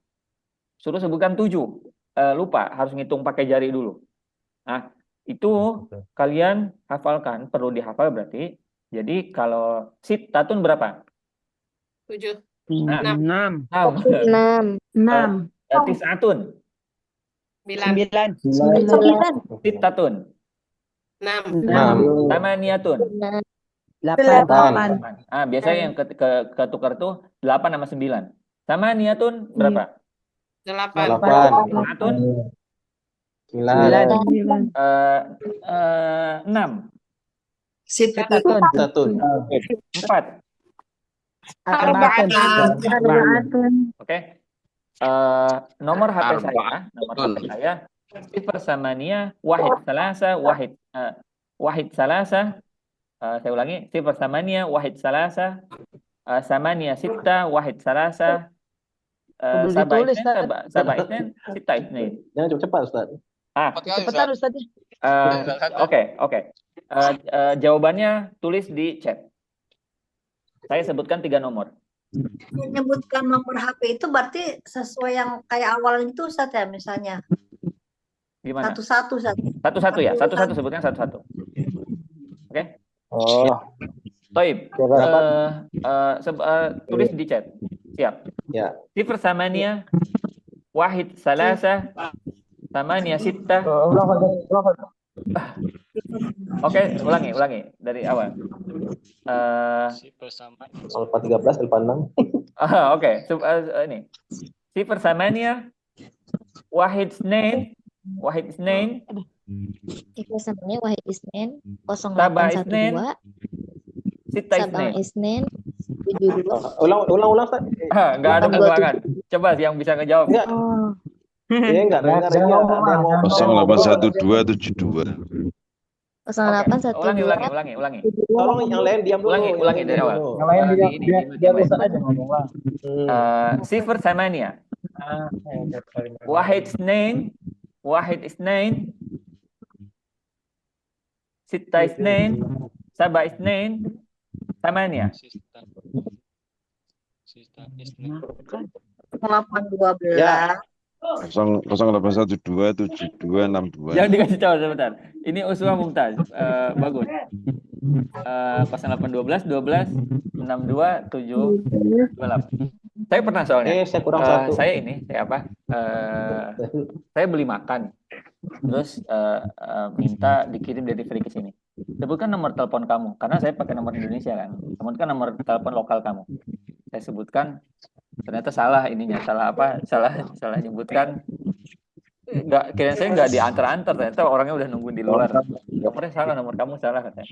S1: Suruh sebutkan 7, lupa. Harus ngitung pakai jari dulu. Nah, itu kalian hafalkan, perlu dihafal berarti. Jadi kalau sittatun berapa?
S5: 7.
S10: 6.
S1: 6. Tis'atun.
S5: 9.
S1: Sittatun.
S5: 6.
S1: Tamaniyatun.
S8: 8.
S1: Biasanya yang ketukar tuh 8 sama 9. Tamaniyatun berapa?
S5: 8.
S1: Tis'atun
S4: 9.
S1: 6.
S6: Sittatun
S1: 4.
S6: arba'atun.
S1: Oke. Nomor HP saya, sifar samania wahid salasa wahid salasa. Saya ulangi, sifar samania wahid salasa, samania sitta wahid salasa, sabah isnin sitta isnin.
S4: Jangan cepat Ustaz.
S8: Cepetan Ustaz.
S1: Oke. Jawabannya tulis di chat. Saya sebutkan 3 nomor.
S6: Menyebutkan nomor HP itu berarti sesuai yang kayak awal itu Ustaz ya, misalnya.
S1: Gimana?
S6: Satu-satu Ustaz.
S1: Satu-satu ya, satu-satu sebutkan satu-satu. Oke?
S4: Oh.
S1: Toib. Tulis di chat. Siap.
S4: Ya.
S1: Sifar samania wahid salasa samania sitta. Oke, ulangi dari awal.
S4: Alfa 13, alfa 6.
S1: Oke, ini. Sifar samania wahid isnain.
S10: Sifar samania wahid isnain,
S1: Sabah isnain,
S10: 0812,
S1: sitta
S10: sabang
S1: isnain.
S10: isnain, 72.
S4: Ulang Ustaz.
S1: Enggak ada pengulangan. Coba yang bisa ngejawab.
S4: Enggak. Iya enggak dengar dia.
S11: 081272.
S10: 0812.
S1: Ulangi.
S4: Tolong yang lain diam dulu.
S1: Ulangi dari awal.
S9: Yang lain dia bisa aja ngomong lah.
S1: Sifar samania wahid isnain, sitta isnain, sabah isnain, samania.
S6: 812.
S4: Ya.
S11: 0812726262.
S1: Jangan dikasih tahu sebentar. Ini Uswah Mumtaz. Bagus. 0812 12 62 7 28. Saya pernah soalnya.
S4: Saya kurang satu.
S1: Saya saya beli makan, terus minta dikirim delivery ke sini. Sebutkan nomor telepon kamu, karena saya pakai nomor Indonesia kan. Sebutkan nomor telepon lokal kamu. Saya sebutkan, ternyata salah ininya, salah nyebutkan. Kira saya nggak diantar-antar, ternyata orangnya udah nungguin di luar. Nomornya salah, nomor kamu salah katanya.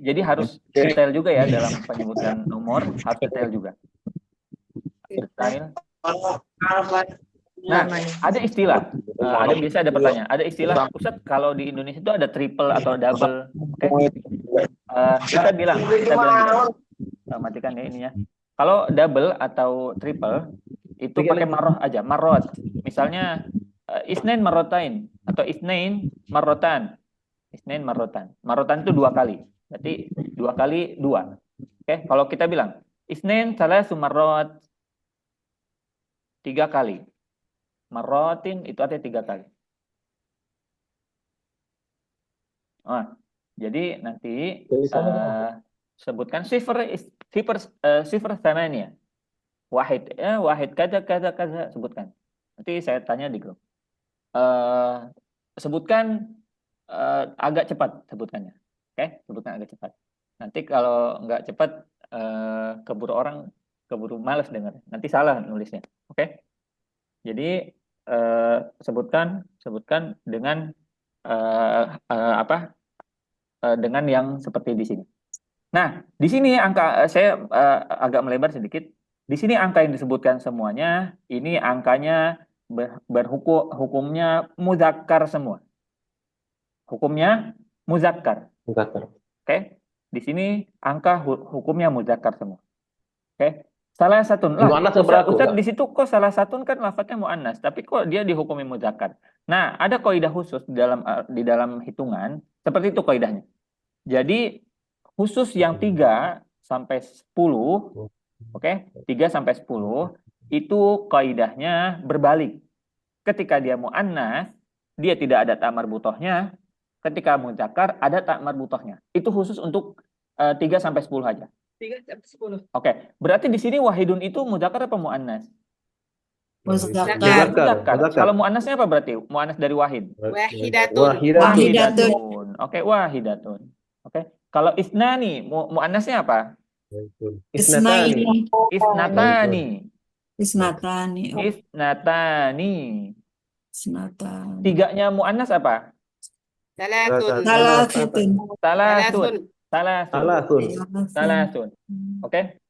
S1: Jadi harus detail juga ya dalam penyebutan nomor, harus detail juga. Detail. Nah, ada istilah, ada pertanyaan, ada istilah, Ustadz, kalau di Indonesia itu ada triple atau double, oke? Kita bilang matikan ya ininya. Kalau double atau triple itu pakai marroh aja, marrot. Misalnya isnain marrotain atau isnain marrotan. Isnain marrotan. Marrotan itu 2 kali. Berarti 2 kali 2. Oke, kalau kita bilang isnain salasu marrot 3 kali. Marrotin itu artinya 3 kali. Jadi nanti sebutkan sifar thamania. Wahid kaza sebutkan. Nanti saya tanya di grup. Sebutkan agak cepat sebutkannya. Oke, sebutkan agak cepat. Nanti kalau nggak cepat keburu malas dengar. Nanti salah nulisnya. Oke? Jadi sebutkan dengan dengan yang seperti di sini. Nah, di sini angka saya agak melebar sedikit. Di sini angka yang disebutkan semuanya, ini angkanya hukumnya muzakkar semua. Hukumnya muzakkar. Oke? Di sini angka hukumnya muzakkar semua. Oke? Salah satu. Ustaz di situ kok salah satu kan lafadznya muannas, tapi kok dia dihukumi muzakkar. Nah, ada kaidah khusus di dalam hitungan, seperti itu kaidahnya. Jadi khusus yang 3 sampai 10, oke? 3 sampai 10 itu kaidahnya berbalik. Ketika dia muannas, dia tidak ada ta marbutohnya. Ketika muzakkar ada ta marbutohnya. Itu khusus untuk 3 sampai 10 aja.
S8: 3 sampai 10.
S1: Oke, berarti di sini wahidun itu muzakkar apa muannas?
S2: Muzakkar.
S1: Kalau muannasnya apa berarti? Muannas dari wahid.
S2: Wahidatun.
S1: Oke, wahidatun. Oke. Kalau isnani muannasnya apa?
S2: Isnaini.
S1: Isnatani.
S2: Isnatani.
S1: Tiganya muannas apa? Salasun. Oke.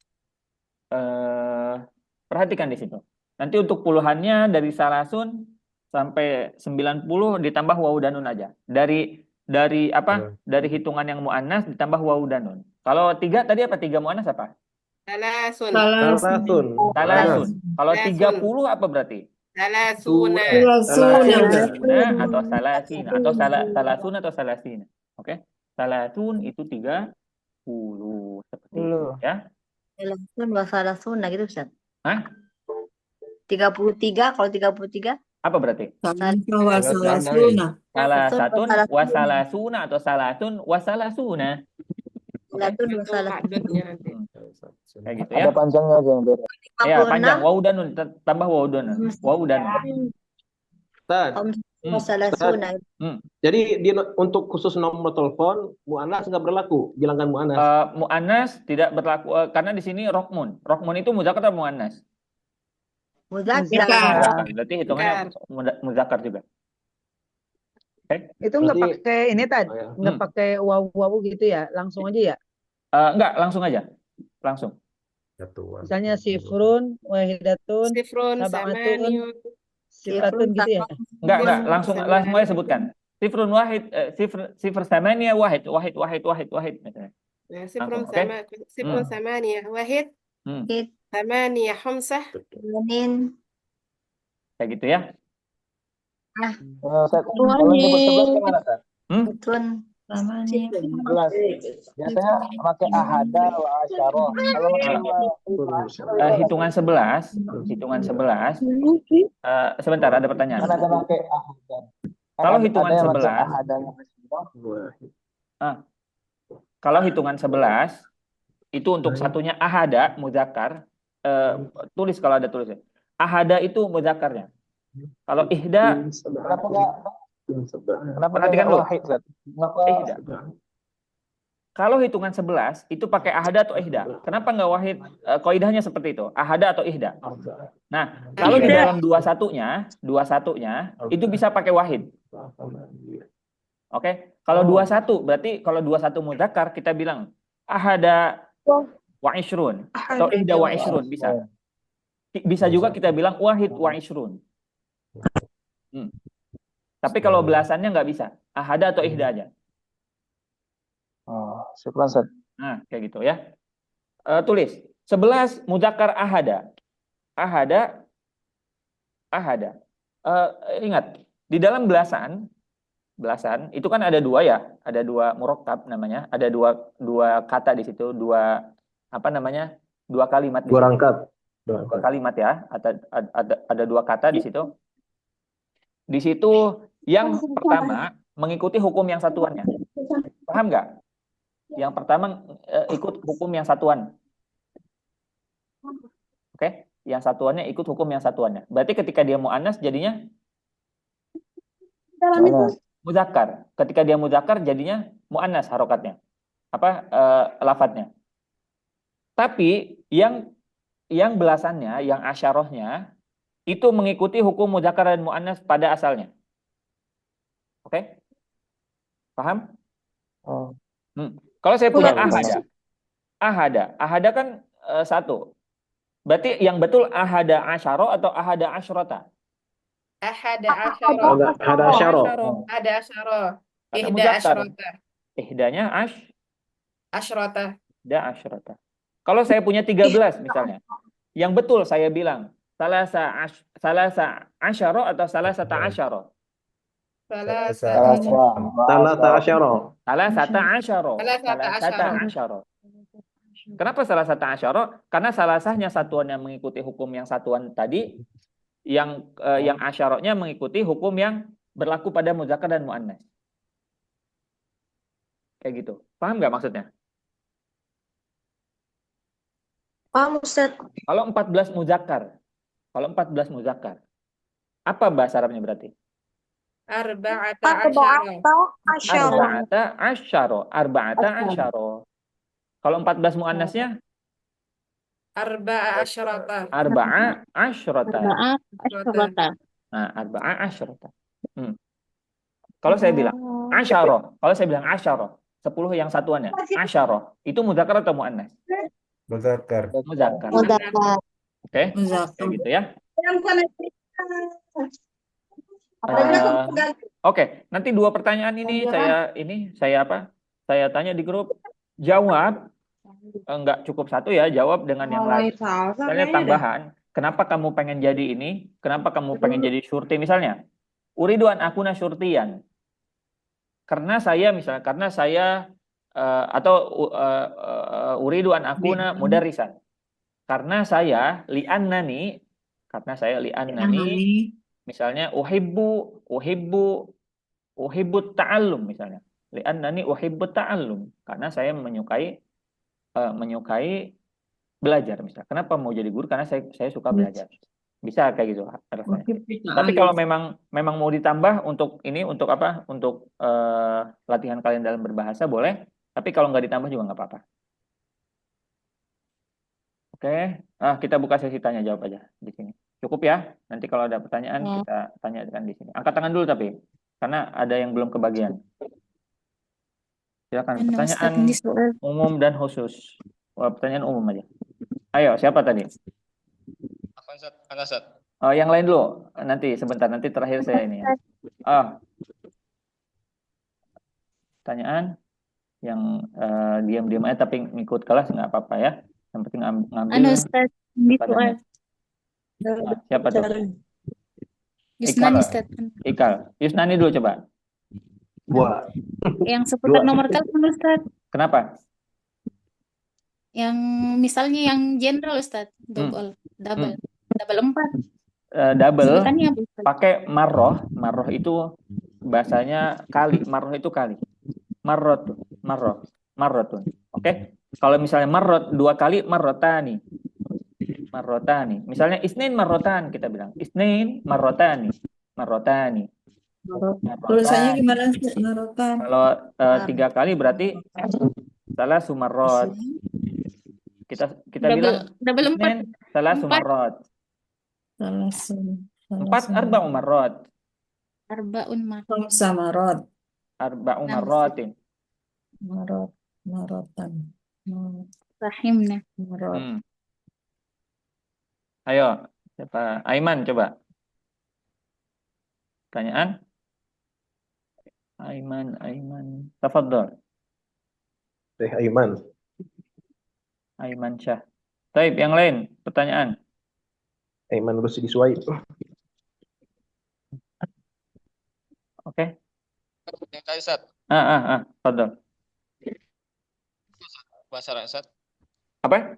S1: Perhatikan di situ. Nanti untuk puluhannya dari salasun sampai 90 ditambah wawu dan nun aja. Dari apa? Dari hitungan yang muannas ditambah wawu dan nun. Kalau 3 tadi apa? 3 muannas apa?
S5: Salasun.
S1: Kalau 30 apa berarti?
S5: Salasuna.
S1: Atau salasina atau salasun atau salasina. Oke? Salasun itu 30 seperti itu ya.
S6: Salasun wa salasuna gitu Ustaz.
S1: Hah?
S6: 33 kalau 33
S1: apa berarti?
S2: Salasuna.
S1: Salasatun wasalasuna atau salasun wasalasuna.
S6: Salatun wa salasuna.
S1: Kayak gitu ya.
S13: Ada panjangnya aja yang beda.
S1: Ya, panjang wawu dan nun tambah wawu dan nun. Wawu dan nun.
S4: Jadi untuk khusus nomor telepon muannas nggak berlaku, bilangkan muannas.
S1: Muannas tidak berlaku karena di sini rokmun. Rokmun itu muzakkar atau muannas?
S6: Muzakkar.
S1: Berarti hitungannya muzakkar juga. Okay.
S8: Itu nggak pakai ini tadi, nggak pakai wawu gitu ya, langsung aja ya?
S1: Enggak, langsung aja, langsung.
S8: Misalnya sifrun, wahidatun, sabatun, sifatun gitu ya?
S1: Enggak, langsung aja sebutkan. Sifrun wahid, sifr samania wahid misalnya.
S5: Sifrun samania wahid, samania khamsah.
S1: Kayak gitu ya.
S13: Biasanya pakai ahada wa asyara. Kalau
S1: hitungan 11 sebentar ada pertanyaan. Kalau hitungan 11 itu untuk satunya ahada muzakkar, tulis kalau ada tulisnya. Ahada itu mudzakarnya. Kalau ihda,
S13: Kenapa enggak
S1: perhatikan dulu.
S13: wahid, Ustaz? Kenapa
S1: Ihda. Kalau hitungan 11 itu pakai ahada atau ihda. Kenapa nggak wahid? Kaidahnya seperti itu. Ahada atau ihda. Nah, kalau di dalam 21-nya itu bisa pakai wahid. Oke. Kalau 21 berarti kalau 21 mudzakar kita bilang ahada wa ishrun atau ihda wa ishrun bisa. Bisa juga kita bilang wahid wa ishrun. Tapi kalau belasannya nggak bisa. Ahada atau ihda aja.
S13: Oh, syukran, Ustaz.
S1: Nah, kayak gitu ya. Tulis 11 mudzakkar ahada. Ahada. Ingat, di dalam belasan itu kan ada dua ya, ada dua murakkab namanya, ada dua kata di situ, dua kalimat di
S4: Dua
S1: situ.
S4: rangkap.
S1: Dua kalimat ya, ada dua kata di situ. Di situ yang pertama mengikuti hukum yang satuannya. Paham nggak? Yang pertama ikut hukum yang satuan. Oke? Yang satuannya ikut hukum yang satuannya. Berarti ketika dia muannas jadinya mudzakkar. Ketika dia mudzakkar jadinya muannas harokatnya. Lafadznya. Tapi yang belasannya, yang asyarahnya itu mengikuti hukum mudzakkar dan muannas pada asalnya. Oke? Paham?
S13: Oh.
S1: Kalau saya punya ahada kan satu. Berarti yang betul ahada asyaro atau ahada asyrota?
S5: Ahada asyara.
S4: Ahada asyara.
S5: Ada asyara.
S1: Kata
S5: Ihda
S1: muzakkar.
S5: asyrata.
S1: Ihdanya
S5: Asyrata.
S1: asyrota. Kalau saya punya 13 misalnya. Yang betul saya bilang salasa asyaro atau salasata asyaro?
S5: Salasata
S4: asyara.
S1: Salasata asyaro. Kenapa salasata asyaro? Karena salasahnya satuan yang mengikuti hukum yang satuan tadi, yang asyarotnya mengikuti hukum yang berlaku pada mudzakkar dan muannas. Kayak gitu. Paham nggak maksudnya?
S6: Paham, Ustaz.
S1: Kalau 14 muzakkar, apa bahasa Arabnya berarti?
S5: Arba'ata
S1: asyaro. Kalau 14 muannasnya?
S5: Arba'a asyrata.
S1: Nah, arba'a asyrata. Kalau saya bilang asyaro, 10 yang satuannya, asyaro, itu mudzakkar atau muannas?
S12: Mudzakkar.
S1: Oke, kayak gitu ya. Oke, nanti 2 pertanyaan ini saya tanya di grup. Jawab, enggak cukup 1 ya, jawab dengan yang lain. Misalnya tambahan, kenapa kamu pengen jadi ini? Kenapa kamu pengen jadi syurti misalnya? Uridu an akuna syurtiyan. Karena saya uridu an akuna mudarrisan. Karena saya li'annani misalnya uhibbu ta'allum misalnya. Li'annani uhibbu ta'allum. Karena saya menyukai belajar misalnya. Kenapa mau jadi guru? Karena saya suka belajar. Bisa kayak gitu alasannya. Tapi kalau memang mau ditambah untuk latihan kalian dalam berbahasa boleh. Tapi kalau nggak ditambah juga nggak apa-apa. Oke, kita buka sesi tanya jawab aja di sini. Cukup ya. Nanti kalau ada pertanyaan kita tanyakan di sini. Angkat tangan dulu tapi karena ada yang belum kebagian. Silakan pertanyaan umum dan khusus. Pertanyaan umum aja. Ayo, siapa tadi?
S3: Anasat.
S1: Yang lain dulu. Nanti sebentar, nanti terakhir saya ini. Pertanyaan yang diam-diam aja tapi ngikut kelas nggak apa-apa ya. Yang penting ngambil. Siapa tuh? Ikal. Yusnani dulu coba.
S14: Wah. Yang seputar nomor telepon Ustaz.
S1: Kenapa?
S14: Yang misalnya yang general Ustaz, double 4.
S1: Double pakai marroh. Marroh itu bahasanya kali. Marroh itu kali. Marrotun. Oke. Kalau misalnya marrot 2 kali, marrotani. marrotani. Misalnya isnain marrotan kita bilang. Isnain marrotani. Marrotani.
S2: Tulisannya
S1: Marrotan.
S2: gimana sih? Marotan.
S1: Kalau 3 kali berarti salah sumarrot. Kita bilang
S14: Double 4.
S1: isnain salah
S14: 4.
S1: sumarrot.
S2: Salah
S1: 4 arba'u marrot.
S14: Arbaun marot.
S2: Khamsa marot.
S1: Arba'u
S14: 6.
S1: marrotin.
S2: Marotan.
S14: Rahimna.
S2: Marot.
S1: Ayo, siapa? Aiman coba. Pertanyaan? Aiman. Tafadhol.
S4: Aiman.
S1: Aiman Syah. Baik, yang lain pertanyaan.
S4: Aiman Rusdi Suwaid.
S1: Oke.
S3: Yang tadi Ustaz.
S1: Tafadhol.
S3: Bahasa Arab Ustaz.
S1: Apa?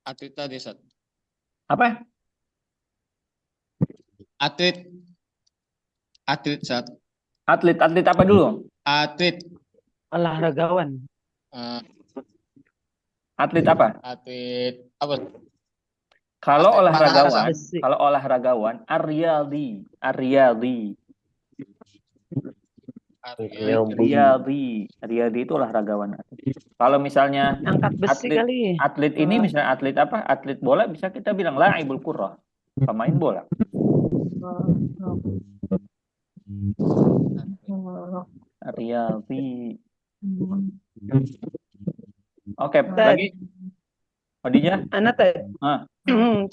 S3: Atlet tadi Ustaz.
S1: Apa?
S3: Atlet Ustaz.
S1: Atlet apa dulu?
S3: Atlet.
S8: Olahragawan.
S1: Atlet apa?
S3: Atlet apa?
S1: Kalau
S3: Atlet
S1: olahragawan, ar-riyadi. Riyadi itu olahragawan. Kalau misalnya
S8: Angkat besi kali.
S1: atlet ini misalnya atlet apa? Atlet bola bisa kita bilang la'ibul qurrah. Pemain bola. Riyadi. Oke, lagi. Khadijah?
S8: Anak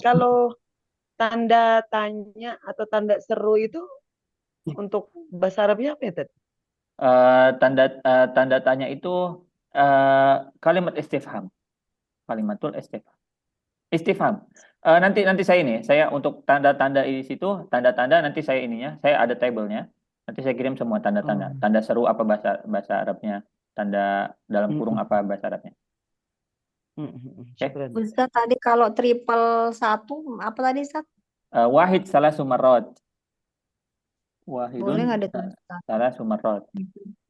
S8: kalau tanda tanya atau tanda seru itu untuk bahasa Arabnya apa ya, Ted?
S1: Tanda tanya itu kalimat istifham. Kalimatul istifham. Nanti saya untuk tanda-tanda di situ, tanda-tanda nanti saya ada tabelnya. Nanti saya kirim semua tanda-tanda. Tanda seru apa bahasa Arabnya, tanda dalam kurung apa bahasa Arabnya.
S6: Ustaz tadi kalau triple 1 apa tadi Ustaz?
S1: Wahid salah sumarot.
S6: Boleh
S1: Wahidun
S6: nggak ditulis?
S1: salah sumarot.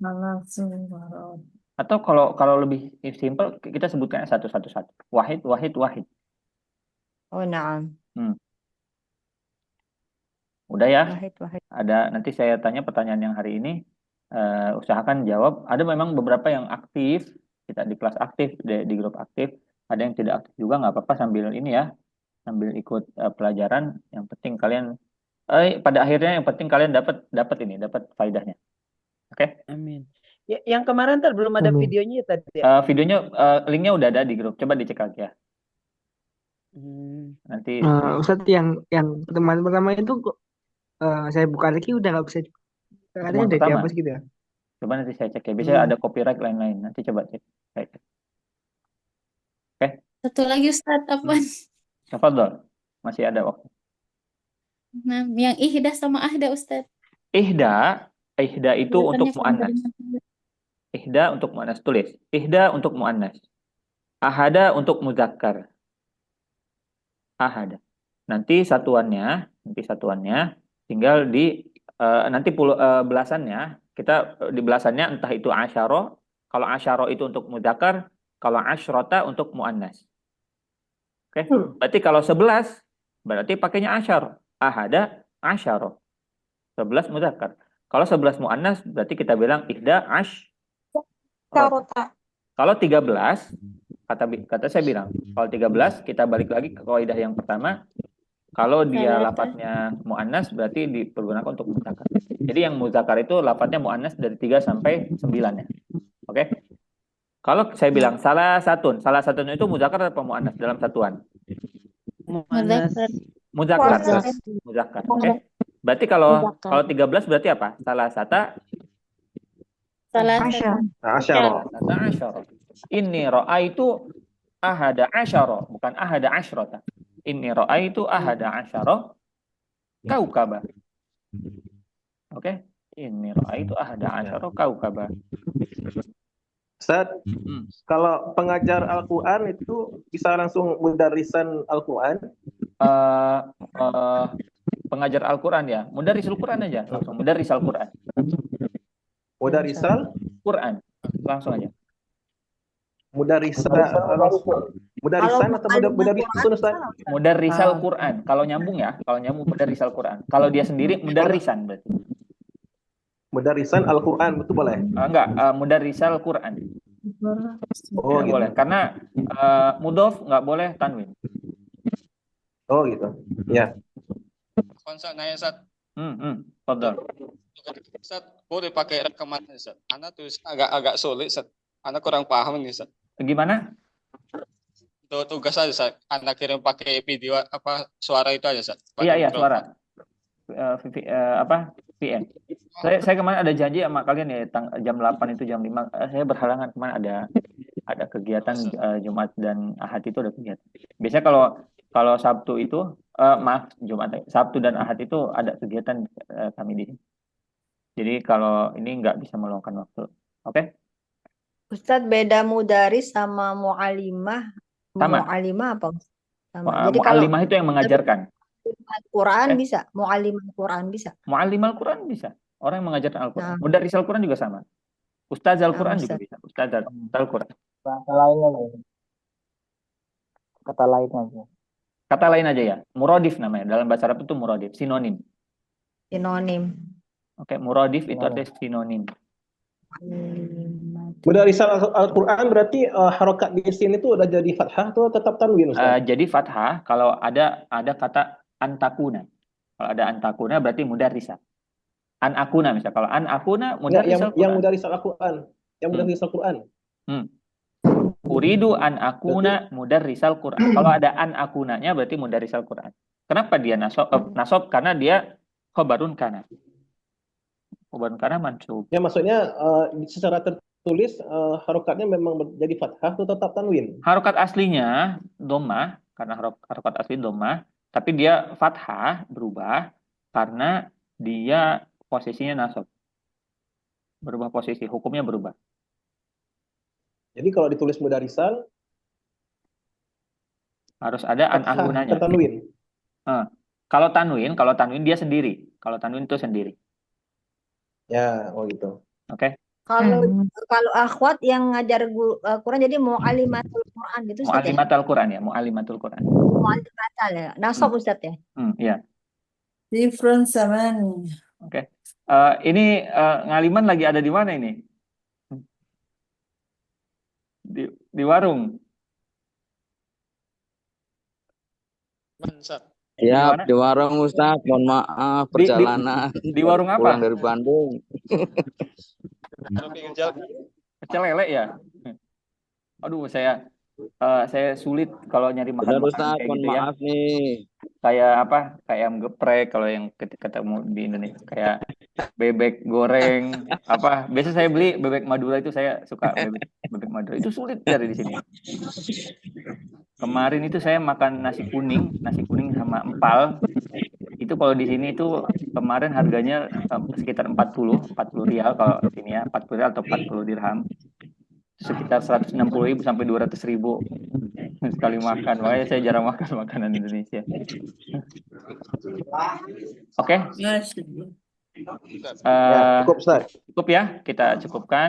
S2: Salah sumarot.
S1: Atau kalau lebih simpel kita sebutkan satu. Wahid.
S6: Oh, na'am.
S1: Udah ya.
S6: Wahid.
S1: Ada nanti saya tanya pertanyaan yang hari ini. Usahakan jawab. Ada memang beberapa yang aktif, kita di kelas aktif, di grup aktif. Ada yang tidak aktif juga, nggak apa-apa sambil ini ya, sambil ikut pelajaran. Yang penting kalian pada akhirnya yang penting kalian dapat faedahnya. Oke?
S8: Amin. Ya, yang kemarin belum ada videonya ya tadi.
S1: Videonya linknya udah ada di grup. Coba dicek lagi ya. Nanti
S7: Ustadz yang pertemuan pertama itu saya buka lagi udah nggak bisa. Katanya udah dihapus gitu ya.
S1: Coba nanti saya cek ya. Biasanya ada copyright lain-lain. Nanti coba cek. Oke.
S14: Satu lagi Ustaz, apa?
S1: Tafadhol. Masih ada waktu.
S14: Nah, yang ihda sama ahda Ustaz.
S1: Ihda itu untuk muannas. Ihda untuk muannas, tulis. Ihda untuk muannas. Ahada untuk muzakkar. Ahada. Nanti satuannya tinggal di nanti belasannya kita di belasannya entah itu asyara. Kalau asyara itu untuk muzakkar, kalau asyrota untuk muannas. Oke. Berarti kalau 11 berarti pakainya asyar. Ahada asyara. 11 muzakkar. Kalau 11 muannas berarti kita bilang ihda asyrota. Kalau 13 kata saya bilang, kalau 13 kita balik lagi ke kaidah yang pertama. Kalau dia lafadznya muannas berarti dipergunakan untuk muzakkar. Jadi yang muzakkar itu lafadznya muannas dari 3 sampai 9 ya. Oke? Kalau saya bilang salah satun itu muzakkar atau muannas dalam satuan? Muzakkar. Oke. Berarti kalau 13 berarti apa? Salah asyara. Inni ra'aitu ahada asyara, bukan ahada asyrota. Inni ra'aitu ahada asyara kaukaba. Oke? Inni ra'aitu ahada asyara kaukaba.
S4: Ustaz, kalau pengajar Al-Quran itu bisa langsung mudarrisan Al-Quran?
S1: Pengajar Al-Quran ya, mudarris Al-Quran aja, langsung mudarris Al-Quran.
S4: Mudarrisal
S1: Quran. langsung aja.
S4: Mudarisa,
S6: Kalau
S4: mudarisan atau
S6: mu'allimah
S4: mudarisun
S6: Quran
S4: Ustaz?
S6: bisa.
S1: Mudarrisal Quran. Kalau nyambung ya, kalau nyambung mudarrisal Quran. Kalau dia sendiri mudarrisan berarti.
S4: Mudarisan Al-Quran, betul boleh?
S1: Enggak, mudarrisal Quran.
S4: Oh
S1: Tidak
S4: gitu.
S1: boleh karena mudhof nggak boleh tanwin.
S4: Oh gitu. Ya.
S3: Konsep nanya Ustaz.
S1: Fadhal.
S3: Ustaz, boleh pakai rekaman Ustaz. Anak tuh agak sulit Ustaz. Anak kurang paham nih Ustaz.
S1: Gimana?
S3: Untuk tugas aja Ustaz. Anak kirim pakai video apa suara itu aja Ustaz. Pakai
S1: Iya
S3: mikrofon.
S1: suara. VM. Saya kemarin ada janji sama kalian ya jam 8 itu jam 5 saya berhalangan kemarin ada kegiatan Jumat dan Ahad itu ada kegiatan. Biasanya kalau Sabtu itu maaf Sabtu dan Ahad itu ada kegiatan kami di sini. Jadi kalau ini nggak bisa meluangkan waktu. Oke?
S6: Ustadz, beda mudaris sama mu'alimah.
S1: Sama.
S6: Mu'alimah apa? Sama. Jadi kalau
S1: Mu'allimah itu yang mengajarkan.
S6: Al-Quran bisa, mu'alimah Al-Quran bisa.
S1: Mu'allim Al-Quran bisa. Orang yang mengajarkan Al-Quran. Mudarris Al-Quran juga sama. Ustaz Al-Quran juga bisa. Ustaz Al-Quran.
S13: Kata lainnya nih. Kata lainnya aja.
S1: Kata lain aja ya. Muradif namanya. Dalam bahasa Arab itu muradif. Sinonim.
S6: Sinonim.
S1: Oke, muradif itu artinya sinonim.
S4: Mudarisal Al-Quran berarti harokat di sini tuh udah jadi fathah atau tetap tanwin Ustaz?
S1: Jadi fathah kalau ada kata antakuna. Kalau ada antakuna berarti mudarrisah. An akuna misalnya. Kalau an akuna mudarrisal Quran.
S4: Yang mudarisal Al-Quran. Yang mudarisal Quran.
S1: Uridu an akuna mudarrisal Quran. Kalau ada an akunanya berarti mudarrisal Quran. Kenapa dia nasob? Karena dia khobarun kana. Khobarun kana mansub.
S4: Ya maksudnya secara tertulis harokatnya memang jadi fathah atau tetap tanwin?
S1: Harokat aslinya dhammah karena harokat asli dhammah, tapi dia fathah berubah karena dia posisinya nasab. Berubah posisi, hukumnya berubah.
S4: Jadi kalau ditulis mudarisal
S1: harus ada an akunanya.
S4: Tanwin.
S1: Kalau tanwin dia sendiri. Kalau tanwin itu sendiri.
S4: Ya, oh gitu.
S1: Oke.
S6: Kalau akhwat yang ngajar Quran jadi mu'allimatul Quran gitu Ustaz ya?
S1: Mu'allimatul Quran ya, mu'allimatul Quran.
S6: Mu'allimatul ya. Nasab Ustaz ya?
S1: Iya.
S2: Different zaman.
S1: Oke. Ini Ngaliman lagi ada di mana ini? Di warung.
S11: Ya, di warung Ustaz. Mohon maaf perjalanan.
S1: Di warung apa?
S11: Pulang dari Bandung.
S1: Pecel lele ya? Aduh, saya sulit kalau nyari makan
S11: Ustaz,
S1: kayak
S11: mohon
S1: gitu ya.
S11: maaf nih.
S1: Kayak apa? Kayak ayam geprek kalau yang ketemu di Indonesia. Kayak bebek goreng apa? Biasa saya beli bebek Madura itu saya suka bebek Madura. Itu sulit dari di sini. Kemarin itu saya makan nasi kuning sama empal. Itu kalau di sini itu kemarin harganya sekitar 40 rial kalau di sini ya, 40 rial atau 40 dirham. Sekitar 160.000 sampai 200.000 sekali makan. Makanya saya jarang makan makanan Indonesia. Oke.
S4: Ya, cukup Ustaz.
S1: Cukup ya, kita cukupkan.